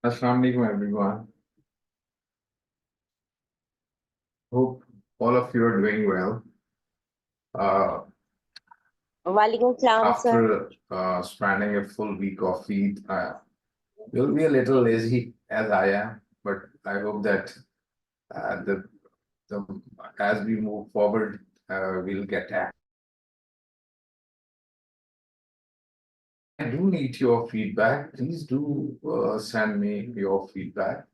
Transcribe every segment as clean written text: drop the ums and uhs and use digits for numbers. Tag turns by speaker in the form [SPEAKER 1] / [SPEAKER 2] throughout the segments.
[SPEAKER 1] Assalamu alaikum everyone. Hope all of you are doing well. Uh,
[SPEAKER 2] Walaikum salam, sir.
[SPEAKER 1] After spending a full week of Eid, you'll be a little lazy as I am, but I hope that the as we move forward, we'll get at. I do need your feedback. Please do send me your feedback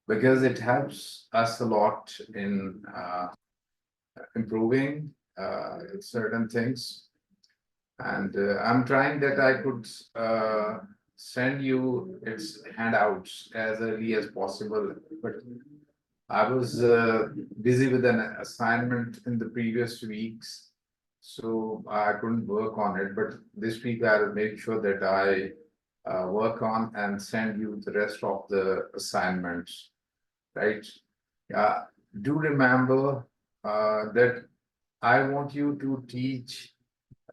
[SPEAKER 1] because it helps us a lot in improving certain things. And I'm trying that I could send you its handouts as early as possible, but I was busy with an assignment in the previous weeks, so I couldn't work on it. But this week I'll make sure that I work on and send you the rest of the assignments, right? Do remember that I want you to teach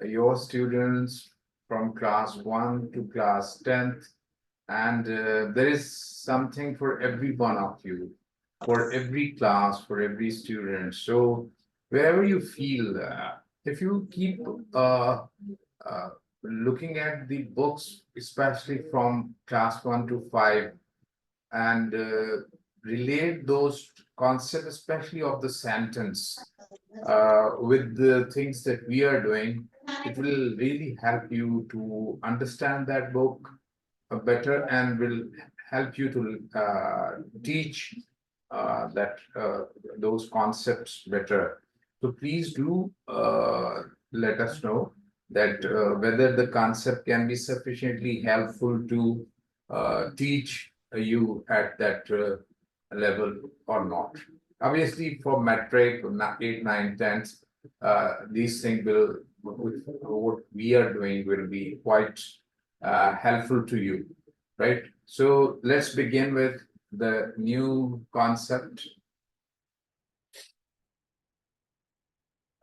[SPEAKER 1] your students from class 1 to class 10th, and there is something for every one of you, for every class, for every student. So wherever you feel, if you keep uh, looking at the books, especially from class 1 to 5, and relate those concepts, especially of the sentence, with the things that we are doing, it will really help you to understand that book better and will help you to teach those concepts better. So please do let us know that whether the concept can be sufficiently helpful to teach you at that level or not. Obviously, for metric, 8, 9, 10, these things will, what we are doing will be quite helpful to you, right? So let's begin with the new concept.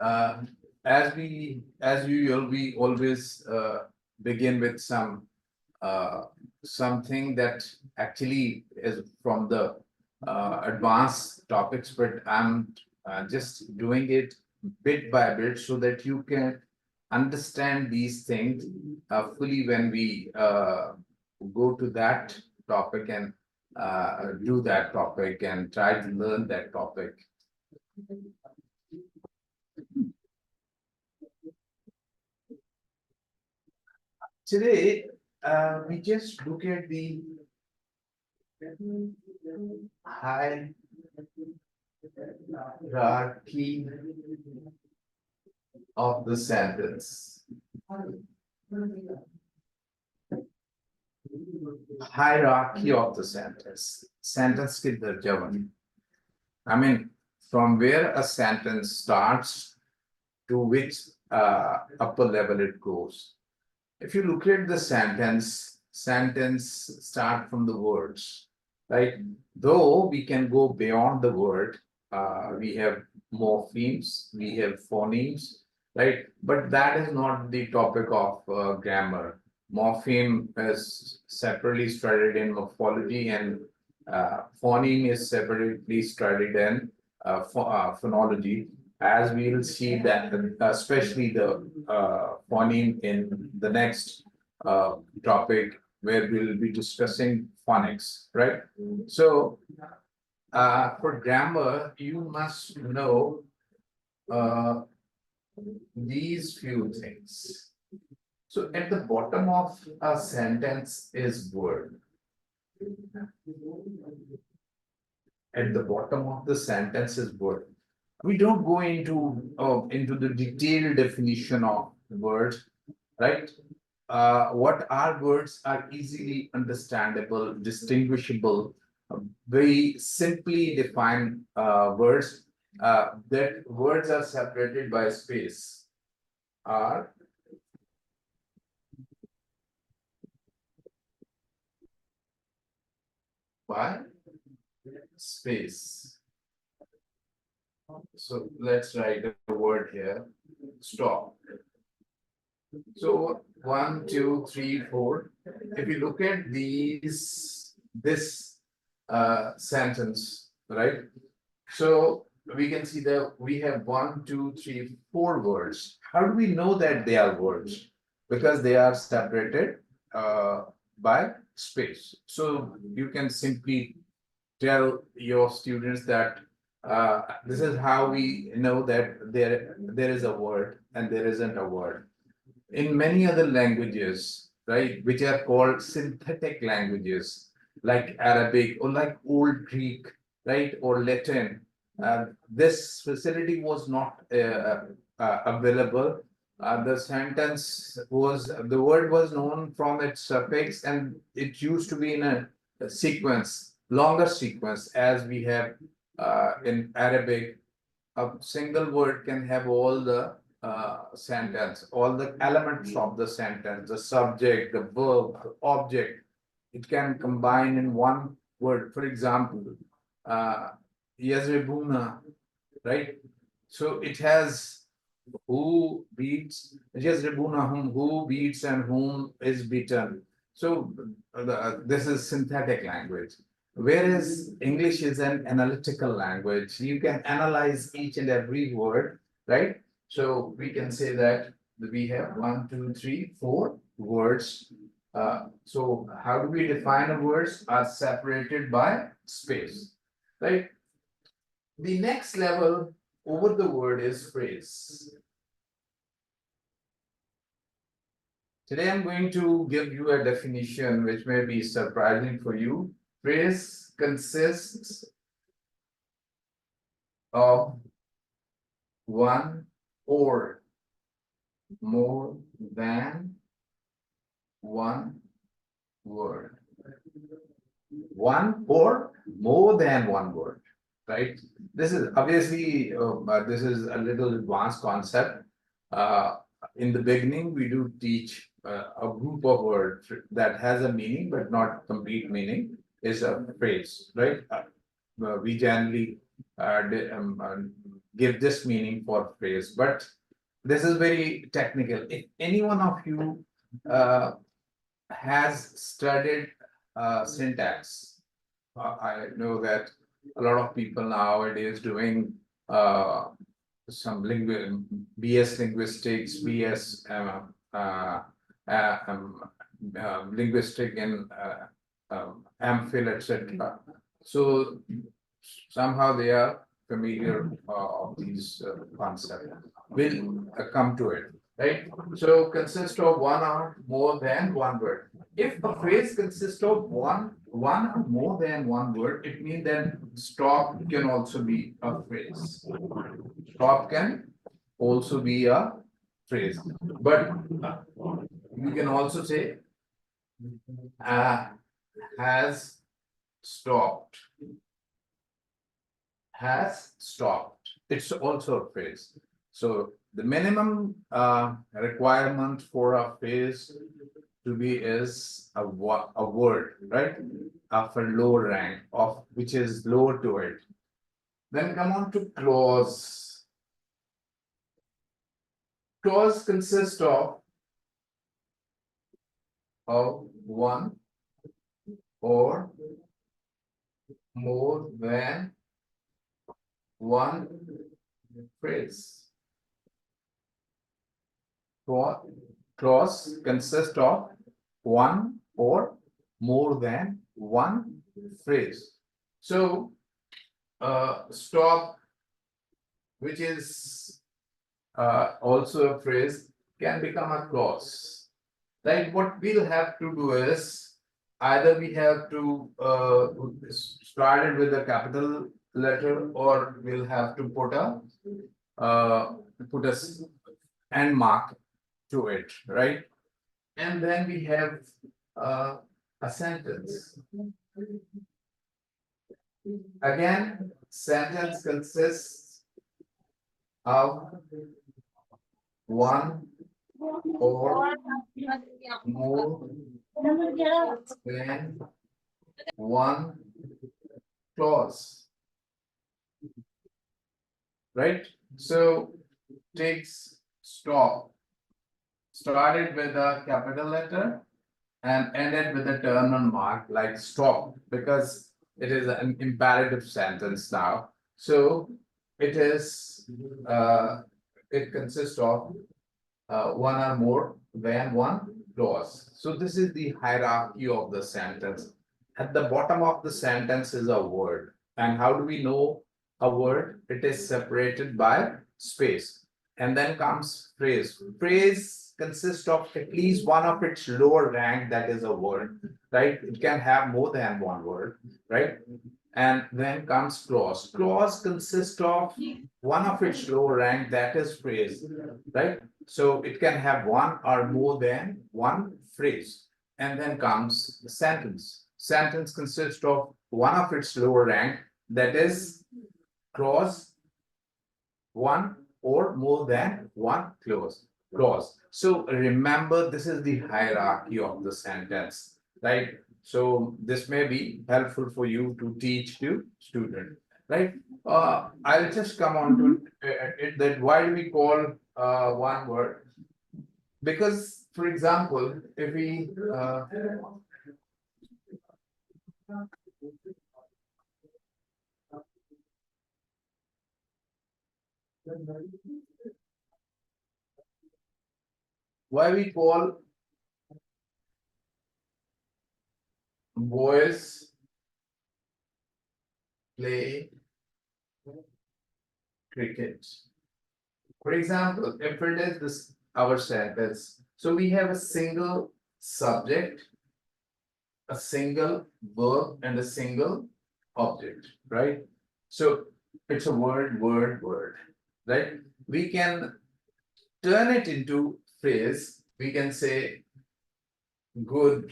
[SPEAKER 1] Uh, as usual, we always begin with something that actually is from the advanced topics, but I'm just doing it bit by bit so that you can understand these things fully when we go to that topic and do that topic and try to learn that topic. Today, we just look at the hierarchy of the sentence. Hierarchy of the sentence. Sentence के दर्जा बने. I mean, from where a sentence starts to which upper level it goes. If you look at the sentence start from the words, right? Though we can go beyond the word, we have morphemes, we have phonemes, right? But that is not the topic of grammar. Morpheme is separately studied in morphology, and phoneme is separately studied in phonology, as we will see that especially the phoneme in the next topic where we'll be discussing phonics, right? So for grammar, you must know these few things. So at the bottom of a sentence is word. At the bottom of the sentence is word. We don't go into the detailed definition of words, right? What are words are easily understandable, distinguishable, very simply defined words. That words are separated by space are by space. So let's write a word here, stop. So 1, 2, 3, 4. If you look at these this sentence, right? So we can see that we have 1, 2, 3, 4 words. How do we know that they are words? Because they are separated by space. So you can simply tell your students that this is how we know that there is a word and there isn't a word. In many other languages, right, which are called synthetic languages, like Arabic or like Old Greek, right, or Latin, this facility was not available. The word was known from its suffix, and it used to be in a sequence, longer sequence, as we have in Arabic. A single word can have all the sentence, all the elements of the sentence, the subject, the verb, the object. It can combine in one word. For example, uh, yazribuna, right? So it has who beats, yazribunahum, who beats and whom is beaten. So this is synthetic language. Whereas English is an analytical language, you can analyze each and every word, right? So we can say that we have 1, 2, 3, 4 words. So how do we define a words? Are separated by space, right? The next level over the word is phrase. Today I'm going to give you a definition which may be surprising for you. Phrase consists of one or more than one word. One or more than one word, right? This is obviously this is a little advanced concept. In the beginning, we do teach a group of words that has a meaning but not complete meaning is a phrase, right? We generally give this meaning for phrase, but this is very technical. If any one of you has studied syntax, I know that a lot of people nowadays doing some BS linguistics, BS linguistic and MPhil, etc. So somehow they are familiar of these concepts. We'll come to it, right? So consist of one or more than one word. If a phrase consists of one or more than one word, it means that stop can also be a phrase. Stop can also be a phrase, but you can also say has stopped. Has stopped. It's also a phrase. So the minimum requirement for a phrase to be is a word, right? Of a low rank, of which is lower to it. Then come on to clause. Clause consists of one or more than one phrase. Clause consists of one or more than one phrase. So stop, which is also a phrase, can become a clause. Like what we'll have to do is either we have to start it with a capital letter, or we'll have to put a end mark to it, right? And then we have a sentence. Again, sentence consists of one or more than one clause, right? So takes stop, started with a capital letter, and ended with a terminal mark like stop, because it is an imperative sentence now. So it is, it consists of one or more than one clause. So this is the hierarchy of the sentence. At the bottom of the sentence is a word. And how do we know a word? It is separated by space. And then comes phrase. Phrase consists of at least one of its lower rank, that is a word, right? It can have more than one word, right? And then comes clause. Clause consists of one of its lower rank, that is phrase, right? So it can have one or more than one phrase. And then comes sentence. Sentence consists of one of its lower rank, that is clause, one or more than one clause. So remember, this is the hierarchy of the sentence, right? So this may be helpful for you to teach to student, right? I'll just come on to it, that why do we call one word? Because, for example, if we why we call boys play cricket. For example, if it is this our sentence, so we have a single subject, a single verb, and a single object, right? So it's a word, right? We can turn it into phrase. We can say good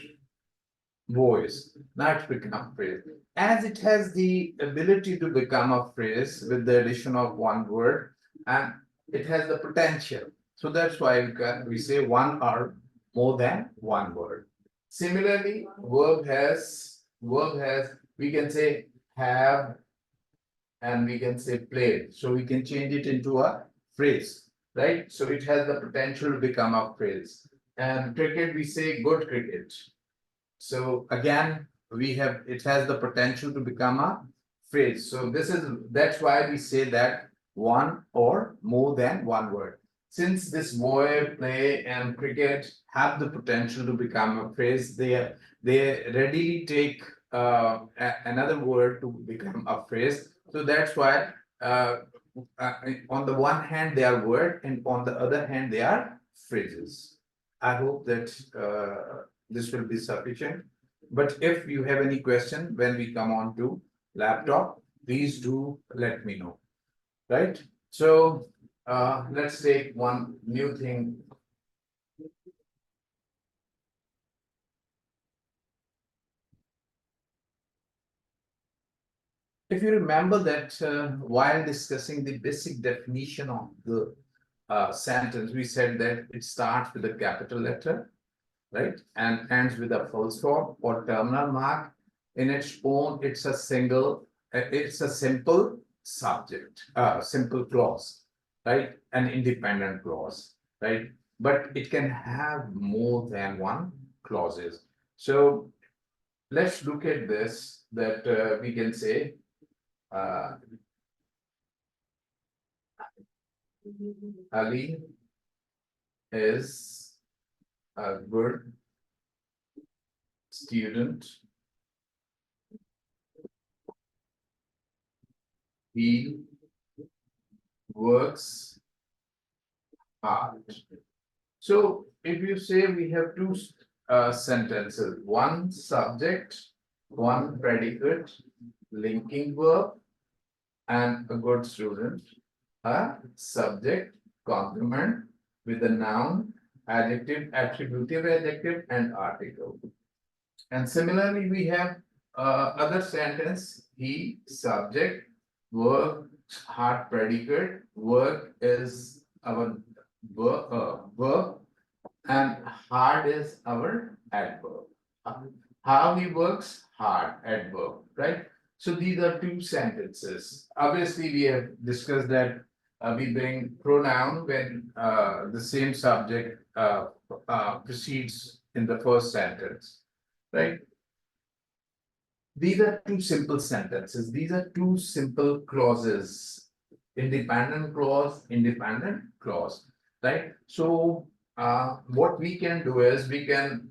[SPEAKER 1] voice, not become phrase. As it has the ability to become a phrase with the addition of one word, and it has the potential. So that's why we say one or more than one word. Similarly, verb has, we can say have, and we can say played. So we can change it into a phrase, right? So it has the potential to become a phrase. And cricket, we say good cricket. So again, we have, it has the potential to become a phrase. So that's why we say that one or more than one word. Since this boy, play, and cricket have the potential to become a phrase, they readily take another word to become a phrase. So that's why uh, on the one hand they are word, and on the other hand they are phrases. I hope that this will be sufficient. But if you have any question when we come on to laptop, please do let me know, right? So let's take one new thing. If you remember that while discussing the basic definition of the sentence, we said that it starts with a capital letter, right? And ends with a full stop or terminal mark. In its own, it's a simple subject, simple clause, right? An independent clause, right? But it can have more than one clauses. So let's look at this, that we can say Ali is a good student. He works hard. So if you say we have two sentences, one subject, one predicate, linking verb, and a good student, a subject complement with a noun, adjective, attributive adjective, and article. And similarly, we have other sentence, he subject, work hard predicate, work is our verb, and hard is our adverb. How he works hard, adverb, right? So these are two sentences. Obviously, we have discussed that we bring pronoun when the same subject precedes in the first sentence, right? These are two simple sentences. These are two simple clauses. Independent clause, right? So what we can do is we can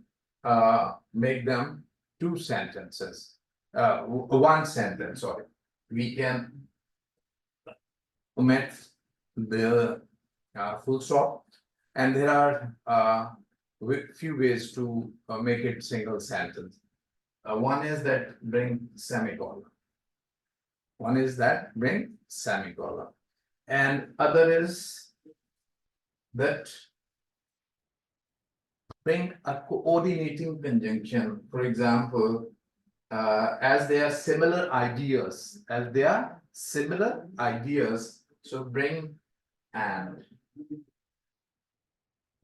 [SPEAKER 1] make them two sentences. One sentence, sorry. We can omit the full stop, and there are few ways to make it single sentence. One is that bring semicolon. One is that bring semicolon. And other is that bring a coordinating conjunction. For example, as they are similar ideas, so bring and.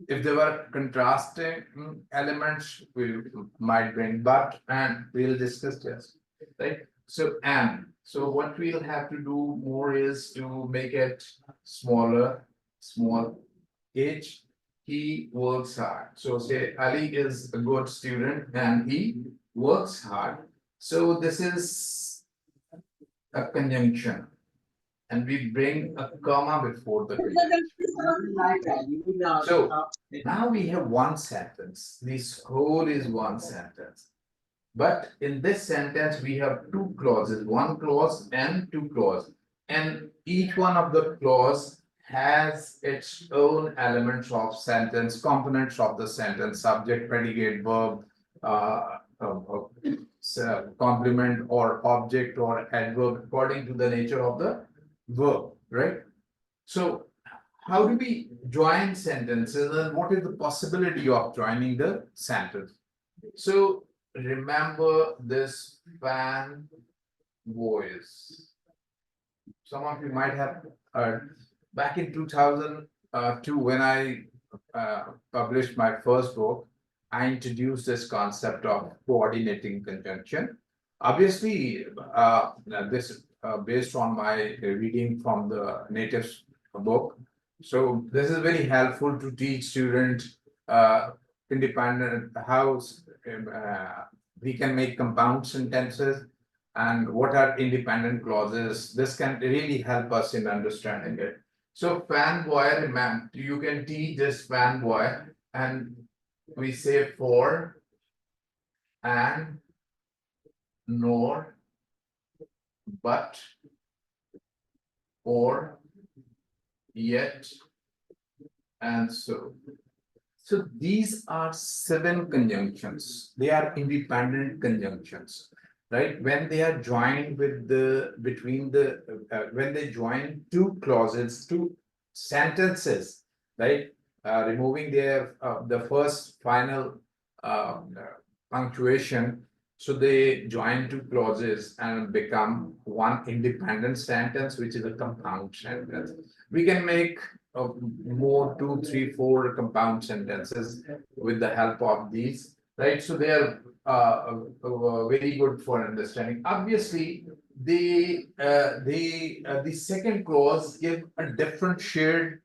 [SPEAKER 1] If there were contrasting elements, we might bring but and we'll discuss this, right? So and so what we'll have to do more is to make it smaller, small h. He works hard. So say Ali is a good student and he works hard. So this is a conjunction. And we bring a comma before the conjunction. So now we have one sentence. This whole is one sentence. But in this sentence, we have two clauses, one clause and two clauses. And each one of the clause has its own elements of sentence, components of the sentence, subject, predicate, verb, complement or object or adverb according to the nature of the verb, right? So how do we join sentences and what is the possibility of joining the sentence? So remember this fan voice. Some of you might have heard back in 2002 when I published my first book, I introduced this concept of coordinating conjunction. Obviously, this based on my reading from the native book. So this is very helpful to teach students independent how we can make compound sentences and what are independent clauses. This can really help us in understanding it. So fanboy, remember, you can teach this fanboy and we say for and nor but or yet and so. So these are 7 conjunctions. They are independent conjunctions, right? When they are joined with the between the when they join two clauses, two sentences, right? Removing their the first final punctuation, so they join two clauses and become one independent sentence, which is a compound sentence. We can make more 2, 3, 4 compound sentences with the help of these, right? So they are very good for understanding. Obviously, the second clause give a different shade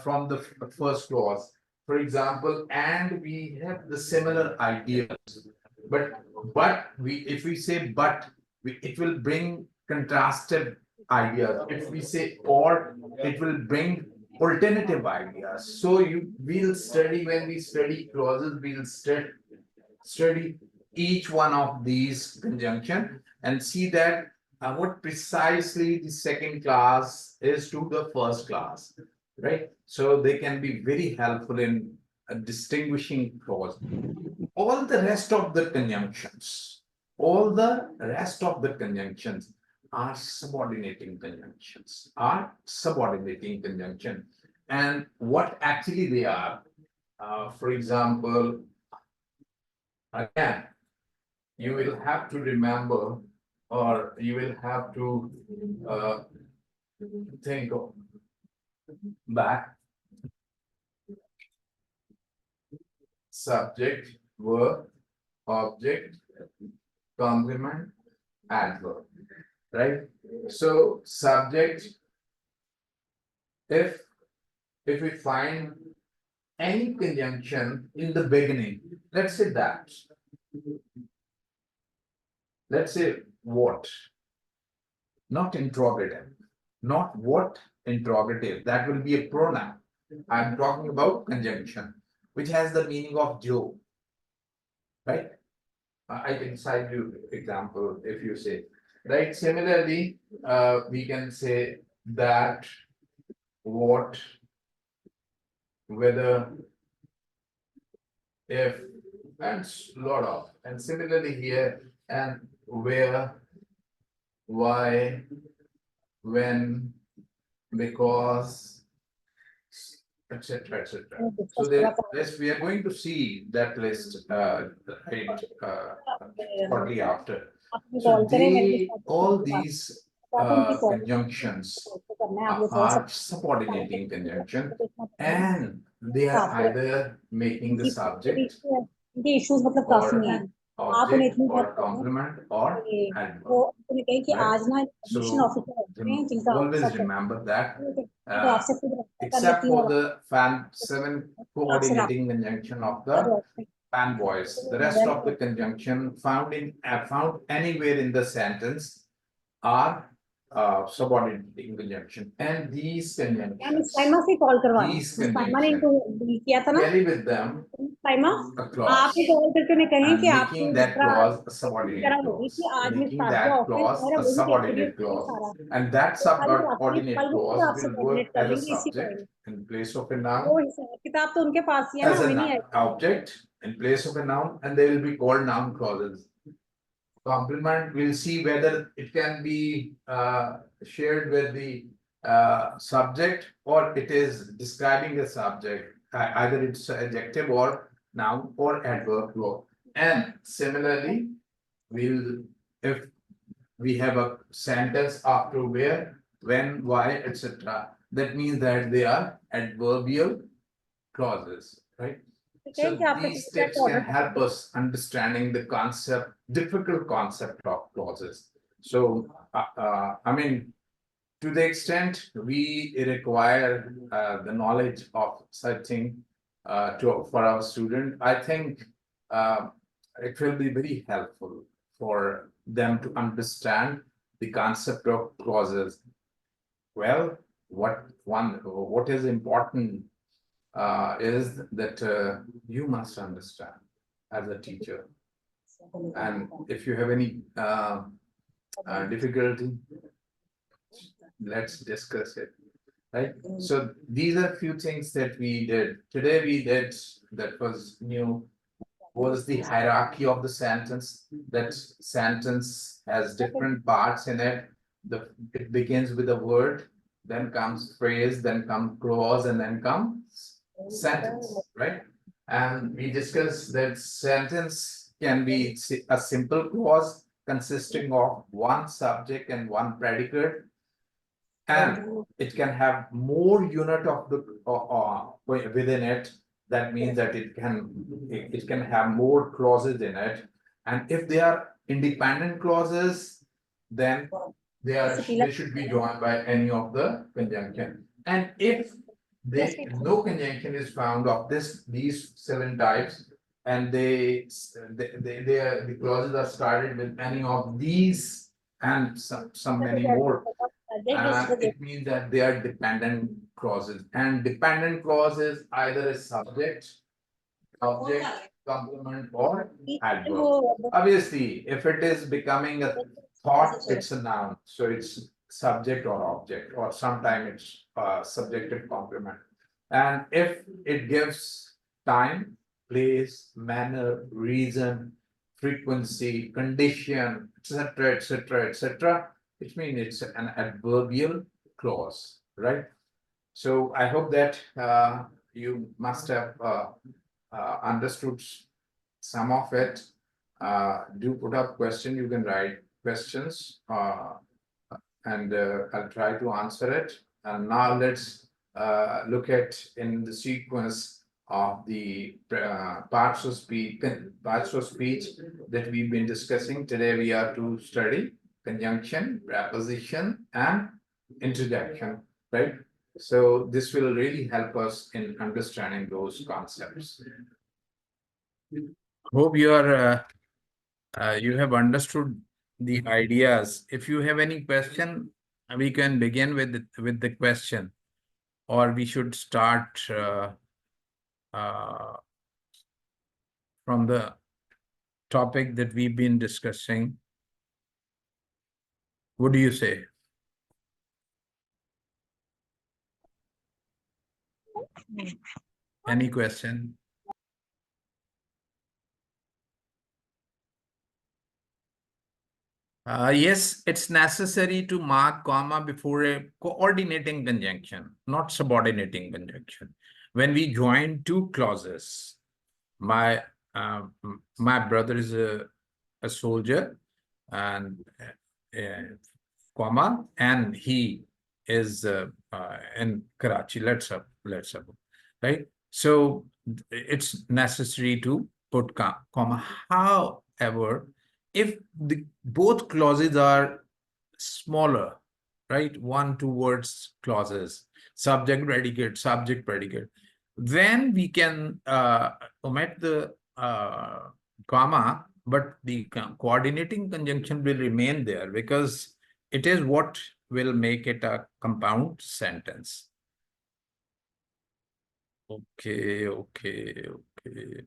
[SPEAKER 1] from the first clause. For example, and we have the similar ideas, but we if we say but, it will bring contrasted ideas. If we say or, it will bring alternative ideas. So we'll study when we study clauses, we'll study each one of these conjunction and see that what precisely the second class is to the first class, right? So they can be very helpful in distinguishing clause. All the rest of the conjunctions, are subordinating conjunction. And what actually they are, for example, again, you will have to remember, or you will have to think back. Subject, verb, object, complement, adverb, right? So subject, if we find any conjunction in the beginning, let's say that. Let's say what, not interrogative, not what, interrogative. That will be a pronoun. I'm talking about conjunction, which has the meaning of Joe, right? I can cite you example if you say, right? Similarly, we can say that, what, whether, if, and lot of. And similarly here, and where, why, when, because, etc., etc. So there, yes, we are going to see that list right shortly after. So they, all these conjunctions are subordinating conjunction, and they are either making the subject
[SPEAKER 2] इनके issues मतलब काफी हैं आप उन्हें
[SPEAKER 1] object
[SPEAKER 2] इतनी
[SPEAKER 1] or
[SPEAKER 2] बात करें
[SPEAKER 1] complement or
[SPEAKER 2] कि
[SPEAKER 1] adverb.
[SPEAKER 2] वो उन्हें कहें कि
[SPEAKER 1] Right?
[SPEAKER 2] आज ना एडमिशन
[SPEAKER 1] So
[SPEAKER 2] ऑफिसर होते हैं जिनका
[SPEAKER 1] always
[SPEAKER 2] सब
[SPEAKER 1] remember that,
[SPEAKER 2] तो आपसे खुद रब्ता कर
[SPEAKER 1] except
[SPEAKER 2] लेती हूँ
[SPEAKER 1] for
[SPEAKER 2] और
[SPEAKER 1] the fan 7
[SPEAKER 2] आपसे रब्ता
[SPEAKER 1] coordinating conjunction of the fan voice, the rest of the conjunction found in found anywhere in the sentence are subordinating conjunction, and these conjunctions,
[SPEAKER 2] Saima से कॉल करवाना
[SPEAKER 1] these
[SPEAKER 2] साइमा ने
[SPEAKER 1] conjunctions
[SPEAKER 2] इनको किया था ना
[SPEAKER 1] carry with them
[SPEAKER 2] Saima
[SPEAKER 1] a clause
[SPEAKER 2] आपने call करके उन्हें कहें
[SPEAKER 1] and
[SPEAKER 2] कि
[SPEAKER 1] making
[SPEAKER 2] आपको
[SPEAKER 1] that clause a
[SPEAKER 2] वगैरह
[SPEAKER 1] subordinate
[SPEAKER 2] होगी
[SPEAKER 1] clause,
[SPEAKER 2] कि आज मैं
[SPEAKER 1] making
[SPEAKER 2] साथ
[SPEAKER 1] that
[SPEAKER 2] ऑफिस
[SPEAKER 1] clause
[SPEAKER 2] मेरा
[SPEAKER 1] a
[SPEAKER 2] वही देख के
[SPEAKER 1] subordinate
[SPEAKER 2] लिए
[SPEAKER 1] clause,
[SPEAKER 2] सारा
[SPEAKER 1] and that
[SPEAKER 2] तो कल रात में
[SPEAKER 1] subordinate
[SPEAKER 2] कल वो खुद
[SPEAKER 1] clause
[SPEAKER 2] आपसे
[SPEAKER 1] will
[SPEAKER 2] कोऑर्डिनेट
[SPEAKER 1] work
[SPEAKER 2] कर
[SPEAKER 1] as a
[SPEAKER 2] लेंगे इसी
[SPEAKER 1] subject
[SPEAKER 2] time
[SPEAKER 1] in place of a
[SPEAKER 2] वो
[SPEAKER 1] noun,
[SPEAKER 2] हिसाब किताब तो उनके पास ही है ना
[SPEAKER 1] as
[SPEAKER 2] हमें
[SPEAKER 1] an
[SPEAKER 2] नहीं है
[SPEAKER 1] object in place of a noun, and they will be called noun clauses. Complement, we'll see whether it can be shared with the subject, or it is describing the subject, either it's adjective or noun or adverb clause. And similarly, we'll, if we have a sentence after where, when, why, etc., that means that they are adverbial clauses, right? So these steps can help us understanding the concept, difficult concept of clauses. So, I mean, to the extent we require the knowledge of such thing for our student, I think it will be very helpful for them to understand the concept of clauses. Well, what is important is that you must understand as a teacher. And if you have any difficulty, let's discuss it, right? So these are few things that we did. Today we did, that was new, was the hierarchy of the sentence. That sentence has different parts in it. It begins with a word, then comes phrase, then comes clause, and then comes sentence, right? And we discussed that sentence can be a simple clause consisting of one subject and one predicate, and it can have more unit of the within it. That means that it can have more clauses in it, and if they are independent clauses, then they should be joined by any of the conjunction. And if no conjunction is found of these 7 types, and the clauses are started with any of these and some many more, it means that they are dependent clauses, and dependent clauses either a subject, object, complement, or adverb. Obviously, if it is becoming a thought, it's a noun, so it's subject or object, or sometimes it's subjective complement. And if it gives time, place, manner, reason, frequency, condition, etc., etc., etc., which means it's an adverbial clause, right? So I hope that you must have understood some of it. Do put up question, you can write questions, and I'll try to answer it. And now let's look at in the sequence of the parts of speech that we've been discussing. Today we are to study conjunction, preposition, and interjection, right? So this will really help us in understanding those concepts. Hope you have understood the ideas. If you have any question, we can begin with the question, or we should start uh, from the topic that we've been discussing. What do you say? Any question? Yes, it's necessary to mark comma before a coordinating conjunction, not subordinating conjunction. When we join two clauses, my my brother is a soldier, and comma, and he is in Karachi. Let's up, right? So it's necessary to put comma. However, if the both clauses are smaller, right? One, two words clauses, subject predicate, then we can omit the comma, but the coordinating conjunction will remain there because it is what will make it a compound sentence. Okay, okay, okay.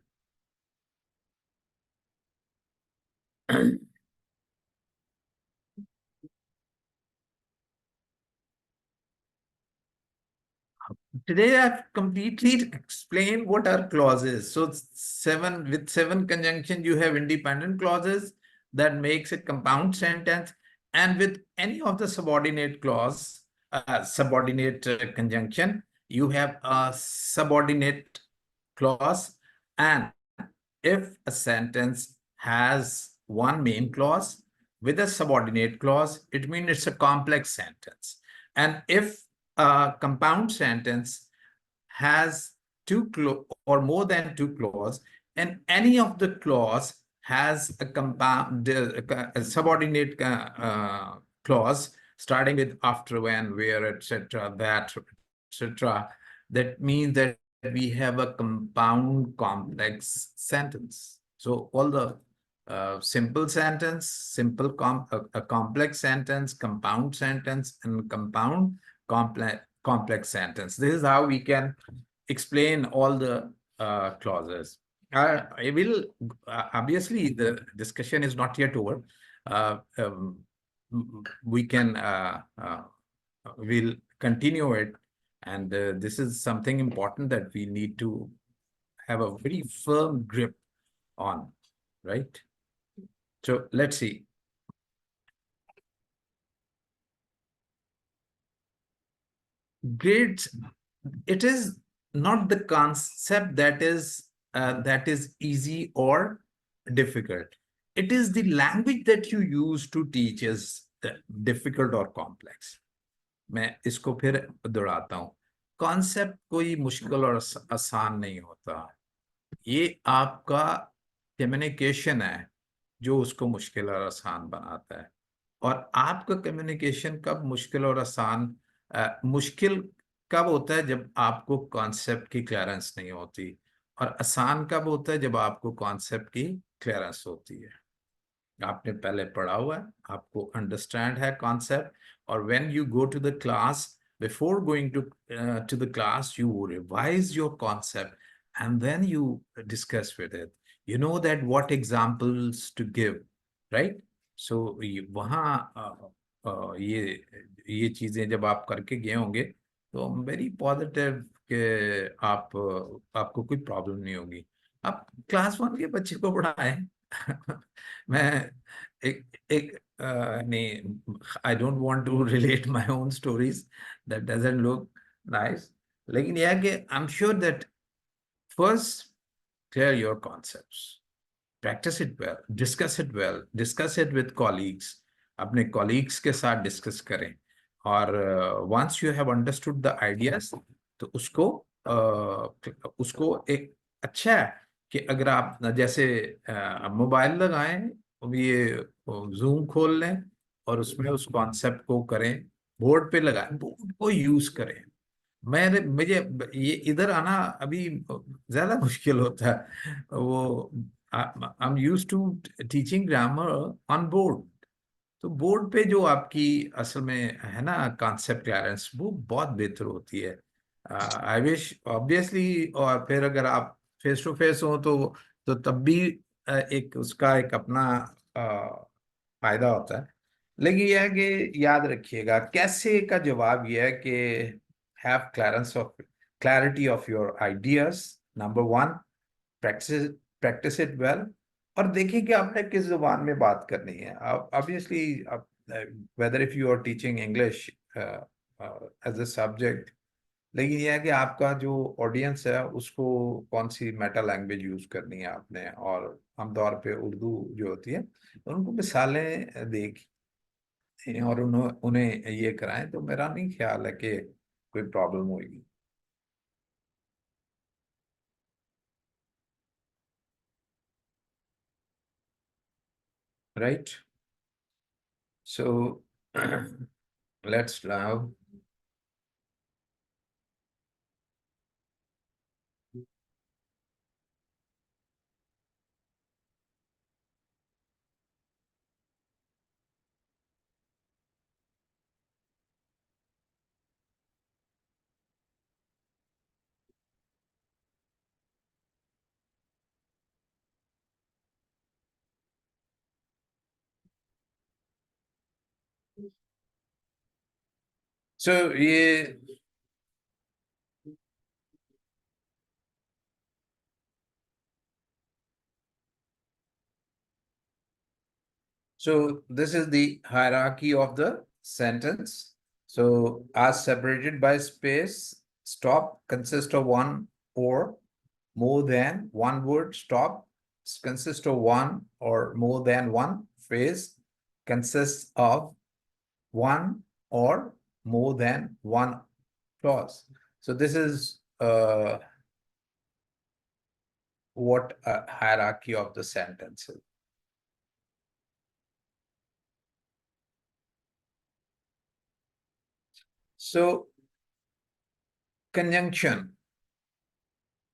[SPEAKER 1] Today I've completely explained what are clauses. So seven conjunction, you have independent clauses that makes a compound sentence, and with any of the subordinate clause, subordinate conjunction, you have a subordinate clause. And if a sentence has one main clause with a subordinate clause, it means it's a complex sentence. And if a compound sentence has two or more than two clauses, and any of the clause has a compound, a subordinate clause starting with after, when, where, etc., that, etc., that means that we have a compound complex sentence. So all the simple sentence, a complex sentence, compound sentence, and compound complex sentence. This is how we can explain all the clauses. I will, obviously, the discussion is not yet over. We can, we'll continue it. And this is something important that we need to have a very firm grip on, right? So let's see. Grades, it is not the concept that is easy or difficult. It is the language that you use to teach is difficult or complex. मैं इसको फिर दोहराता हूँ. Concept कोई मुश्किल और आसान नहीं होता. ये आपका कम्युनिकेशन है जो उसको मुश्किल और आसान बनाता है. और आपका कम्युनिकेशन कब मुश्किल और आसान, मुश्किल कब होता है जब आपको कॉन्सेप्ट की क्लियरेंस नहीं होती, और आसान कब होता है जब आपको कॉन्सेप्ट की क्लियरेंस होती है. आपने पहले पढ़ा हुआ है, आपको अंडरस्टैंड है कॉन्सेप्ट, और when you go to the class, before going to the class, you revise your concept and then you discuss with it. You know that what examples to give, right? So वहाँ ये चीजें जब आप करके गए होंगे तो I'm very positive कि आपको कोई प्रॉब्लम नहीं होगी. आप क्लास 1 के बच्चे को पढ़ाएं. मैं एक नहीं, I don't want to relate my own stories. That doesn't look nice. लेकिन यह है कि I'm sure that first clear your concepts, practice it well, discuss it with colleagues. अपने colleagues के साथ discuss करें. और once you have understood the ideas, तो उसको एक अच्छा है कि अगर आप जैसे मोबाइल लगाएं, ये जूम खोल लें और उसमें उस कॉन्सेप्ट को करें, बोर्ड पे लगाएं, बोर्ड को यूज करें. मुझे ये इधर आना अभी ज्यादा मुश्किल होता है. वो
[SPEAKER 3] I'm used to teaching grammar on board. तो बोर्ड पे जो आपकी असल में है ना कॉन्सेप्ट क्लियरेंस वो बहुत बेहतर होती है। आई विश ऑब्वियसली, और फिर अगर आप फेस टू फेस हो तो तब भी एक उसका एक अपना फायदा होता है। लेकिन यह है कि याद रखिएगा कैसे का जवाब यह है कि have clarity of your ideas, number one, practice practice it well, और देखिए कि आपने किस जुबान में बात करनी है। Obviously whether if you are teaching English as a subject, लेकिन यह है कि आपका जो ऑडियंस है उसको कौन सी मेटा लैंग्वेज यूज करनी है आपने, और आमतौर पे उर्दू जो होती है उनको मिसालें देख और उन्हें ये कराएं, तो मेरा नहीं ख्याल है कि कोई प्रॉब्लम होगी। Right, so let's now so ये So this is the hierarchy of the sentence. So as separated by space, stop consists of one or more than one word. Stop consists of one or more than one phrase, consists of one or more than one clause. So this is what a hierarchy of the sentence is. So conjunction,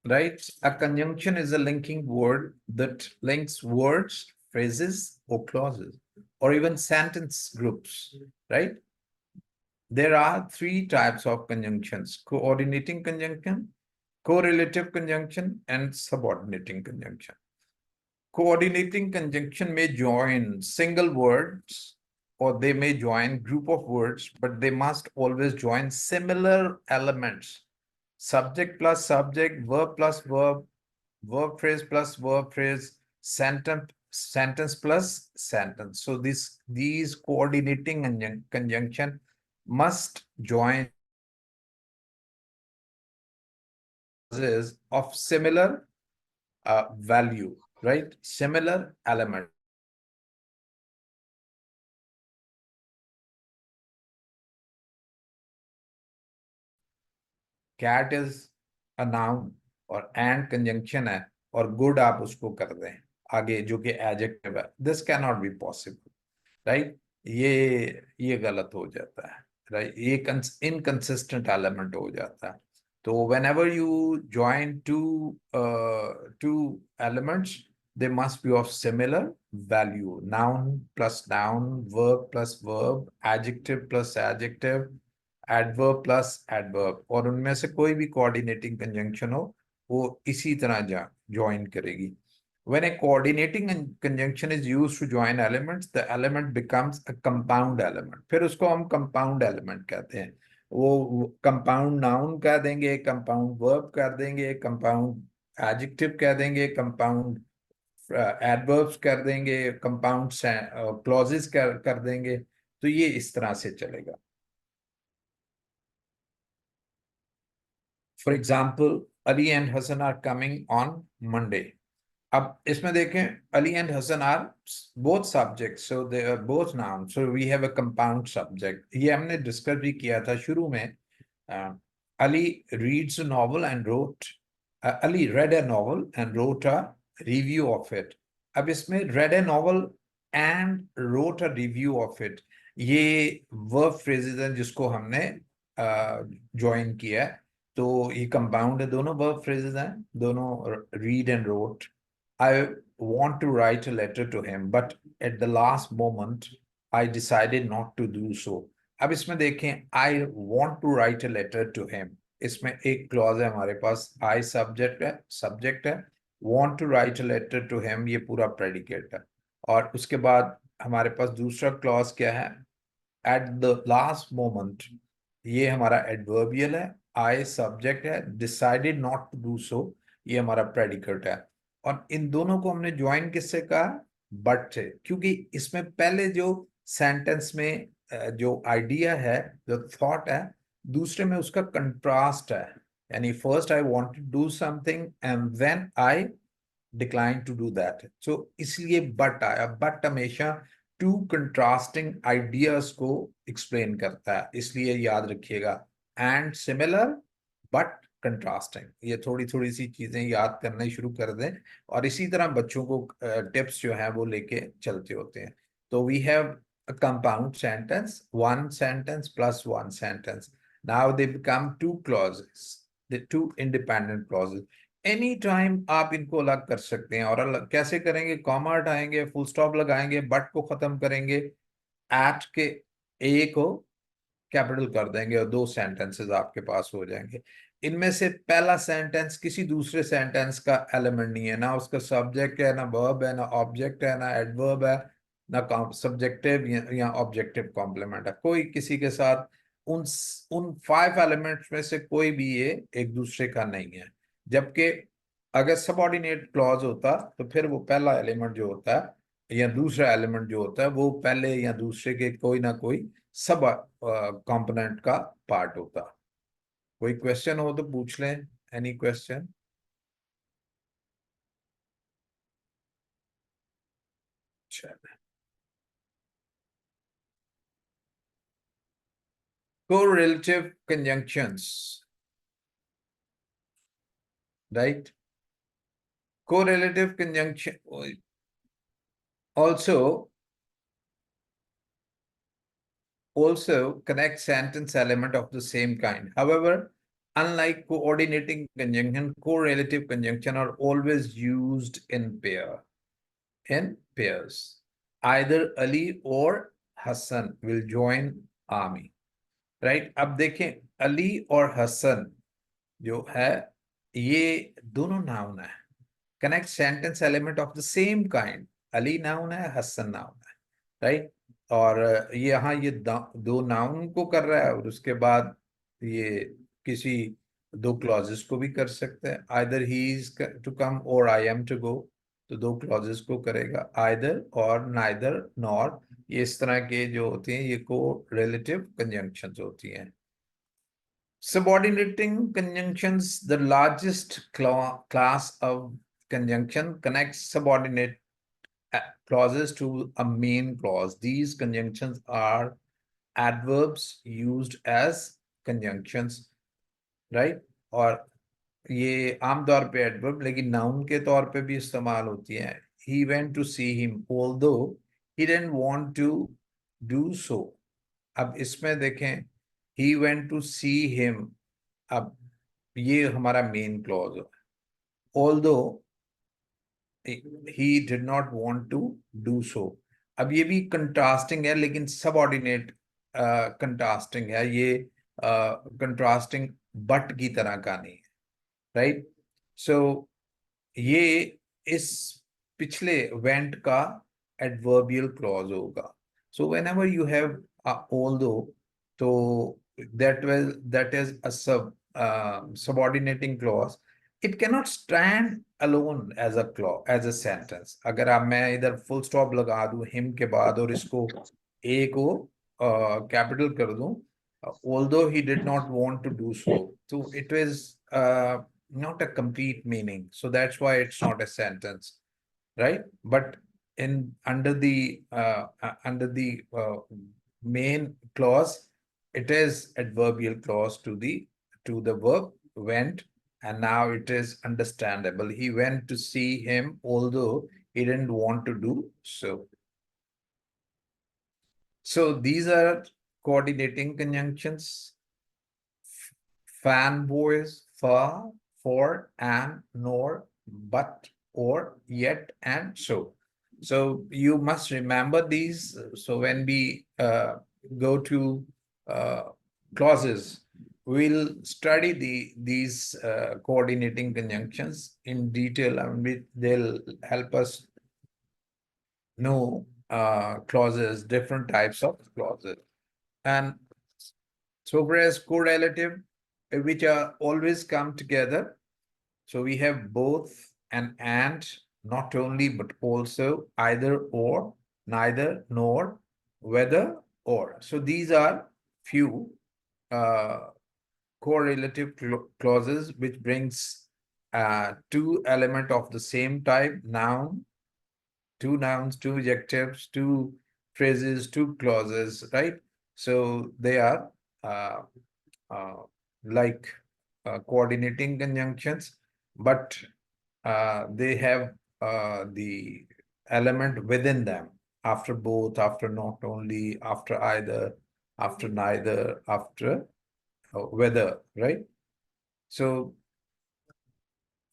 [SPEAKER 3] right? A conjunction is a linking word that links words, phrases, or clauses, or even sentence groups, right? There are three types of conjunctions: coordinating conjunction, correlative conjunction, and subordinating conjunction. Coordinating conjunction may join single words or they may join group of words, but they must always join similar elements: subject plus subject, verb plus verb, verb phrase plus verb phrase, sentence plus sentence. So these coordinating conjunction must join of similar value, right? Similar element. Cat is a noun और and conjunction है और good आप उसको कर दें आगे जो कि adjective है. This cannot be possible, right? ये गलत हो जाता है, right? ये inconsistent element हो जाता है. तो whenever you join two elements, they must be of similar value. Noun plus noun, verb plus verb, adjective plus adjective, adverb plus adverb, और उनमें से कोई भी coordinating conjunction हो वो इसी तरह join करेगी. When a coordinating conjunction is used to join elements, the element becomes a compound element. फिर उसको हम compound element कहते हैं. वो compound noun कह देंगे, compound verb कर देंगे, compound adjective कह देंगे, compound adverbs कर देंगे, compound clauses कर देंगे. तो ये इस तरह से चलेगा. For example, Ali and Hassan are coming on Monday. अब इसमें देखें, Ali and Hassan are both subjects, so they are both nouns. So we have a compound subject. ये हमने डिस्कस भी किया था शुरू में. Ali reads a novel and wrote. Ali read a novel and wrote a review of it. अब इसमें read a novel and wrote a review of it. ये verb phrases हैं जिसको हमने join किया है. तो ये कंपाउंड है, दोनों वर्ब फ्रेजेस हैं, दोनों read and wrote. I want to write a letter to him, but at the last moment, I decided not to do so. अब इसमें देखें, I want to write a letter to him. इसमें एक clause है हमारे पास, I subject है, want to write a letter to him, ये पूरा प्रेडिकेट है. और उसके बाद हमारे पास दूसरा क्लॉज क्या है? At the last moment, ये हमारा एडवर्बियल है, I सब्जेक्ट है, decided not to do so, ये हमारा प्रेडिकेट है. और इन दोनों को हमने ज्वाइन किससे कहा? बट से, क्योंकि इसमें पहले जो सेंटेंस में जो आइडिया है, जो थॉट है, दूसरे में उसका कंट्रास्ट है. यानी first I want to do something and then I decline to do that. So इसलिए बट आया. बट हमेशा टू कंट्रास्टिंग आइडियाज को एक्सप्लेन करता है, इसलिए याद रखिएगा. एंड सिमिलर बट कंट्रास्टिंग, ये थोड़ी थोड़ी सी चीजें याद करना शुरू कर दें, और इसी तरह बच्चों को टिप्स जो है वो लेके चलते होते हैं. तो we have a compound sentence, one sentence plus one sentence. Now they become two clauses, the two independent clauses. Any time आप इनको अलग कर सकते हैं. और अलग कैसे करेंगे? कॉमा हटाएंगे, फुल स्टॉप लगाएंगे, बट को खत्म करेंगे, एट के ए को कैपिटल कर देंगे, और दो सेंटेंसेस आपके पास हो जाएंगे. इनमें से पहला सेंटेंस किसी दूसरे सेंटेंस का एलिमेंट नहीं है, ना उसका सब्जेक्ट है, ना वर्ब है, ना ऑब्जेक्ट है, ना एडवर्ब है, ना सब्जेक्टिव या ऑब्जेक्टिव कॉम्प्लीमेंट है. कोई किसी के साथ उन उन 5 एलिमेंट्स में से कोई भी ये एक दूसरे का नहीं है. जबकि अगर सबऑर्डिनेट क्लॉज होता तो फिर वो पहला एलिमेंट जो होता है या दूसरा एलिमेंट जो होता है वो पहले या दूसरे के कोई ना कोई सब कंपोनेंट का पार्ट होता. कोई क्वेश्चन हो तो पूछ लें. Any question? Correlative conjunctions, right? Correlative conjunction also connect sentence element of the same kind. However, unlike coordinating conjunction, correlative conjunction are always used in pairs. Either Ali or Hassan will join army, right? अब देखें, अली और हसन जो है ये दोनों noun है. Connect sentence element of the same kind. Ali noun है, Hasan noun है, राइट? और ये यहाँ ये दो नाउन को कर रहा है, और उसके बाद ये किसी दो क्लॉजेस को भी कर सकते हैं. Either he is to come और आई एम टू गो, तो दो क्लॉजेस को करेगा. आइदर और, नाइदर, नॉर, ये इस तरह के जो होते हैं ये को रिलेटिव कंजंक्शंस होती हैं. Subordinating conjunctions, the largest class of conjunction, connects subordinate clauses to a main clause. These conjunctions are adverbs used as conjunctions, right? और ये आमतौर पे एडवर्ब, लेकिन नाउन के तौर पे भी इस्तेमाल होती है. He went to see him, although he didn't want to do so. अब इसमें देखें, he went to see him, अब ये हमारा मेन क्लॉज है. although he did not want to do so. अब ये भी कंट्रास्टिंग है, लेकिन सबऑर्डिनेट कंट्रास्टिंग है. ये कंट्रास्टिंग बट की तरह का नहीं है, राइट? सो ये इस पिछले वेंट का एडवर्बियल क्लॉज होगा. सो whenever you have although, तो that is a subordinating clause. It cannot stand alone as a clause, as a sentence. अगर आप मैं इधर फुल स्टॉप लगा दूं हिम के बाद और इसको ए को कैपिटल कर दूं, although he did not want to do so, so it is not a complete meaning. So that's why it's not a sentence, right? But in under the main clause, it is adverbial clause to the verb went, and now it is understandable. He went to see him, although he didn't want to do so. So these are coordinating conjunctions. Fanboys, for, and, nor, but, or, yet, and so. So you must remember these. So when we go to clauses, we'll study these coordinating conjunctions in detail, and they'll help us know clauses, different types of clauses. And so whereas correlative, which are always come together, so we have both and, not only, but also either or, neither nor, whether or. So these are few correlative clauses which brings two element of the same type, noun, two nouns, two adjectives, two phrases, two clauses, right? So they are uh, uh, like coordinating conjunctions, but they have the element within them, after both, after not only, after either, after neither, after whether, right? So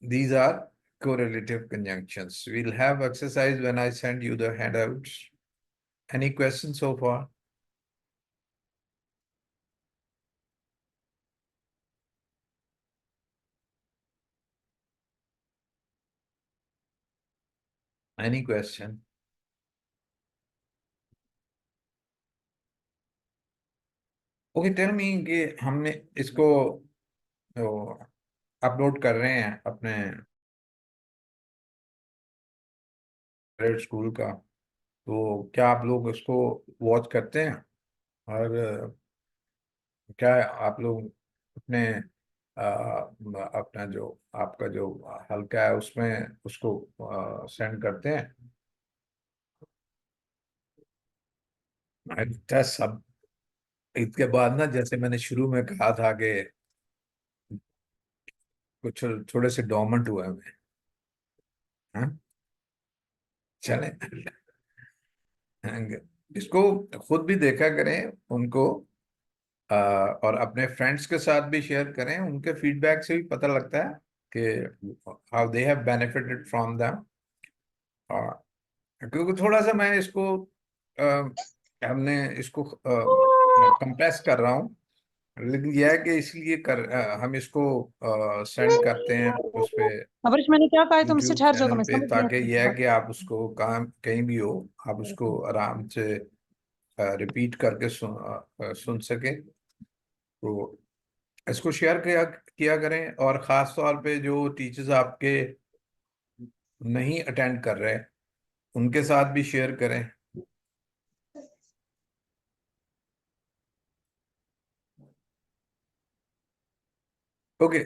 [SPEAKER 3] these are correlative conjunctions. We'll have exercise when I send you the handouts. Any questions so far? Any question? Okay tell me कि हमने इसको upload कर रहे हैं अपने school का, तो क्या आप लोग उसको वॉच करते हैं? और क्या आप लोग अपने अपना जो आपका जो हल्का है उसमें उसको सेंड करते हैं? सब इसके बाद ना, जैसे मैंने शुरू में कहा था कि कुछ थोड़े से डोमेंट हुए हैं, हाँ? चले इसको खुद भी देखा करें उनको, और अपने फ्रेंड्स के साथ भी शेयर करें, उनके फीडबैक से भी पता लगता है कि how they have benefited from them. क्योंकि थोड़ा सा मैं इसको हमने इसको कंप्रेस कर रहा हूँ, लेकिन यह है कि इसलिए हम इसको सेंड करते हैं उस पे
[SPEAKER 2] अबरिश मैंने क्या कहा है तुमसे,
[SPEAKER 3] यूट्यूब
[SPEAKER 2] ठहर जाओ,
[SPEAKER 3] चैनल
[SPEAKER 2] तुम्हें
[SPEAKER 3] पे,
[SPEAKER 2] समझ नहीं
[SPEAKER 3] ताकि यह है
[SPEAKER 2] आता।
[SPEAKER 3] कि आप उसको कहीं भी हो, आप उसको आराम से रिपीट करके सुन सके। तो इसको शेयर किया किया करें, और ख़ास तौर पे जो टीचर्स आपके नहीं अटेंड कर रहे, उनके साथ भी शेयर करें। Okay,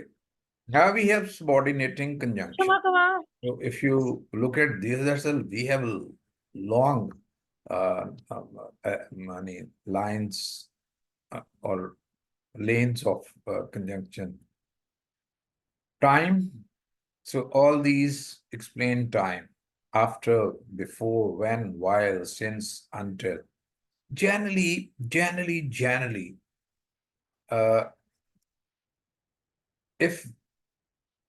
[SPEAKER 3] now we have subordinating conjunction.
[SPEAKER 2] क्षमा कमा
[SPEAKER 3] So if you look at these themselves, we have long many lines or lanes of conjunction. Time. So all these explain time: after, before, when, while, since, until. Generally, if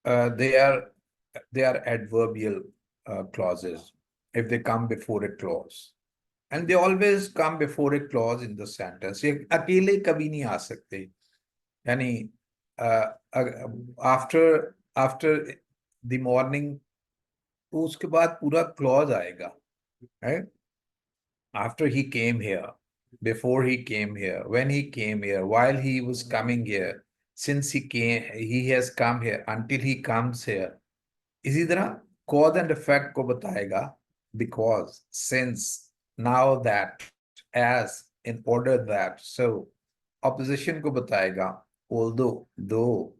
[SPEAKER 3] they are adverbial clauses, if they come before a clause, and they always come before a clause in the sentence. ये अकेले कभी नहीं आ सकते, यानी after the morning, तो उसके बाद पूरा clause आएगा, right? After he came here, before he came here, when he came here, while he was coming here, since he has come here, until he comes here. इसी तरह cause and effect को बताएगा, because, since, now that, as, in order that, so. Opposition को बताएगा, although, though,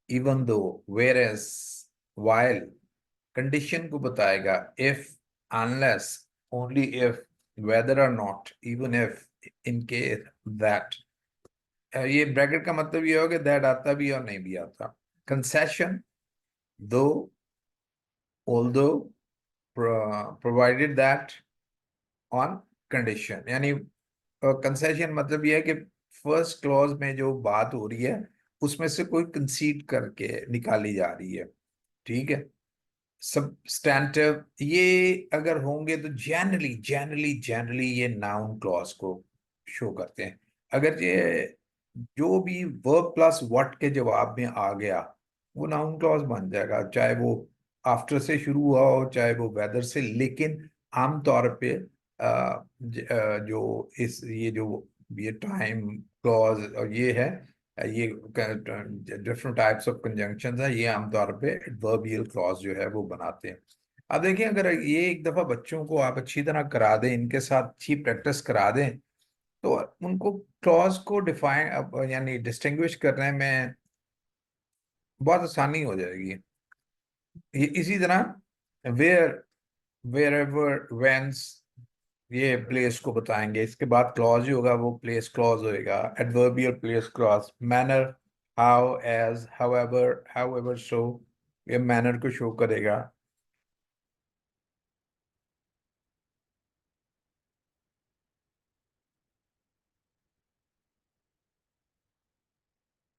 [SPEAKER 3] even though, whereas, while. Condition को बताएगा, if, unless, only if, whether or not, even if, in case, that. ये bracket का मतलब ये हो कि that आता भी और नहीं भी आता. Concession, though, although, provided that, on condition. यानी कंसेशन मतलब ये है कि फर्स्ट क्लॉज में जो बात हो रही है उसमें से कोई कंसीड करके निकाली जा रही है, ठीक है? substantive ये अगर होंगे तो generally ये noun clause को शो करते हैं। अगर ये जो भी verb plus what के जवाब में आ गया वो noun clause बन जाएगा, चाहे वो after से शुरू हुआ हो चाहे वो whether से। लेकिन आमतौर पे जो ये टाइम क्लॉज और ये है, ये डिफरेंट टाइप्स ऑफ कंजंक्शंस है, ये आमतौर पे एडवर्बियल क्लॉज जो है वो बनाते हैं। अब देखिए, अगर ये एक दफा बच्चों को आप अच्छी तरह करा दें, इनके साथ अच्छी प्रैक्टिस करा दें, तो उनको क्लॉज को डिफाइन यानी डिस्टिंग्विश करने में बहुत आसानी हो जाएगी। इसी तरह वेयर एवर वेन्स ये प्लेस को बताएंगे, इसके बाद क्लॉज ही होगा, वो प्लेस क्लॉज होएगा, adverbial place clause. Manner, how, as, however so, ये मैनर को शो करेगा।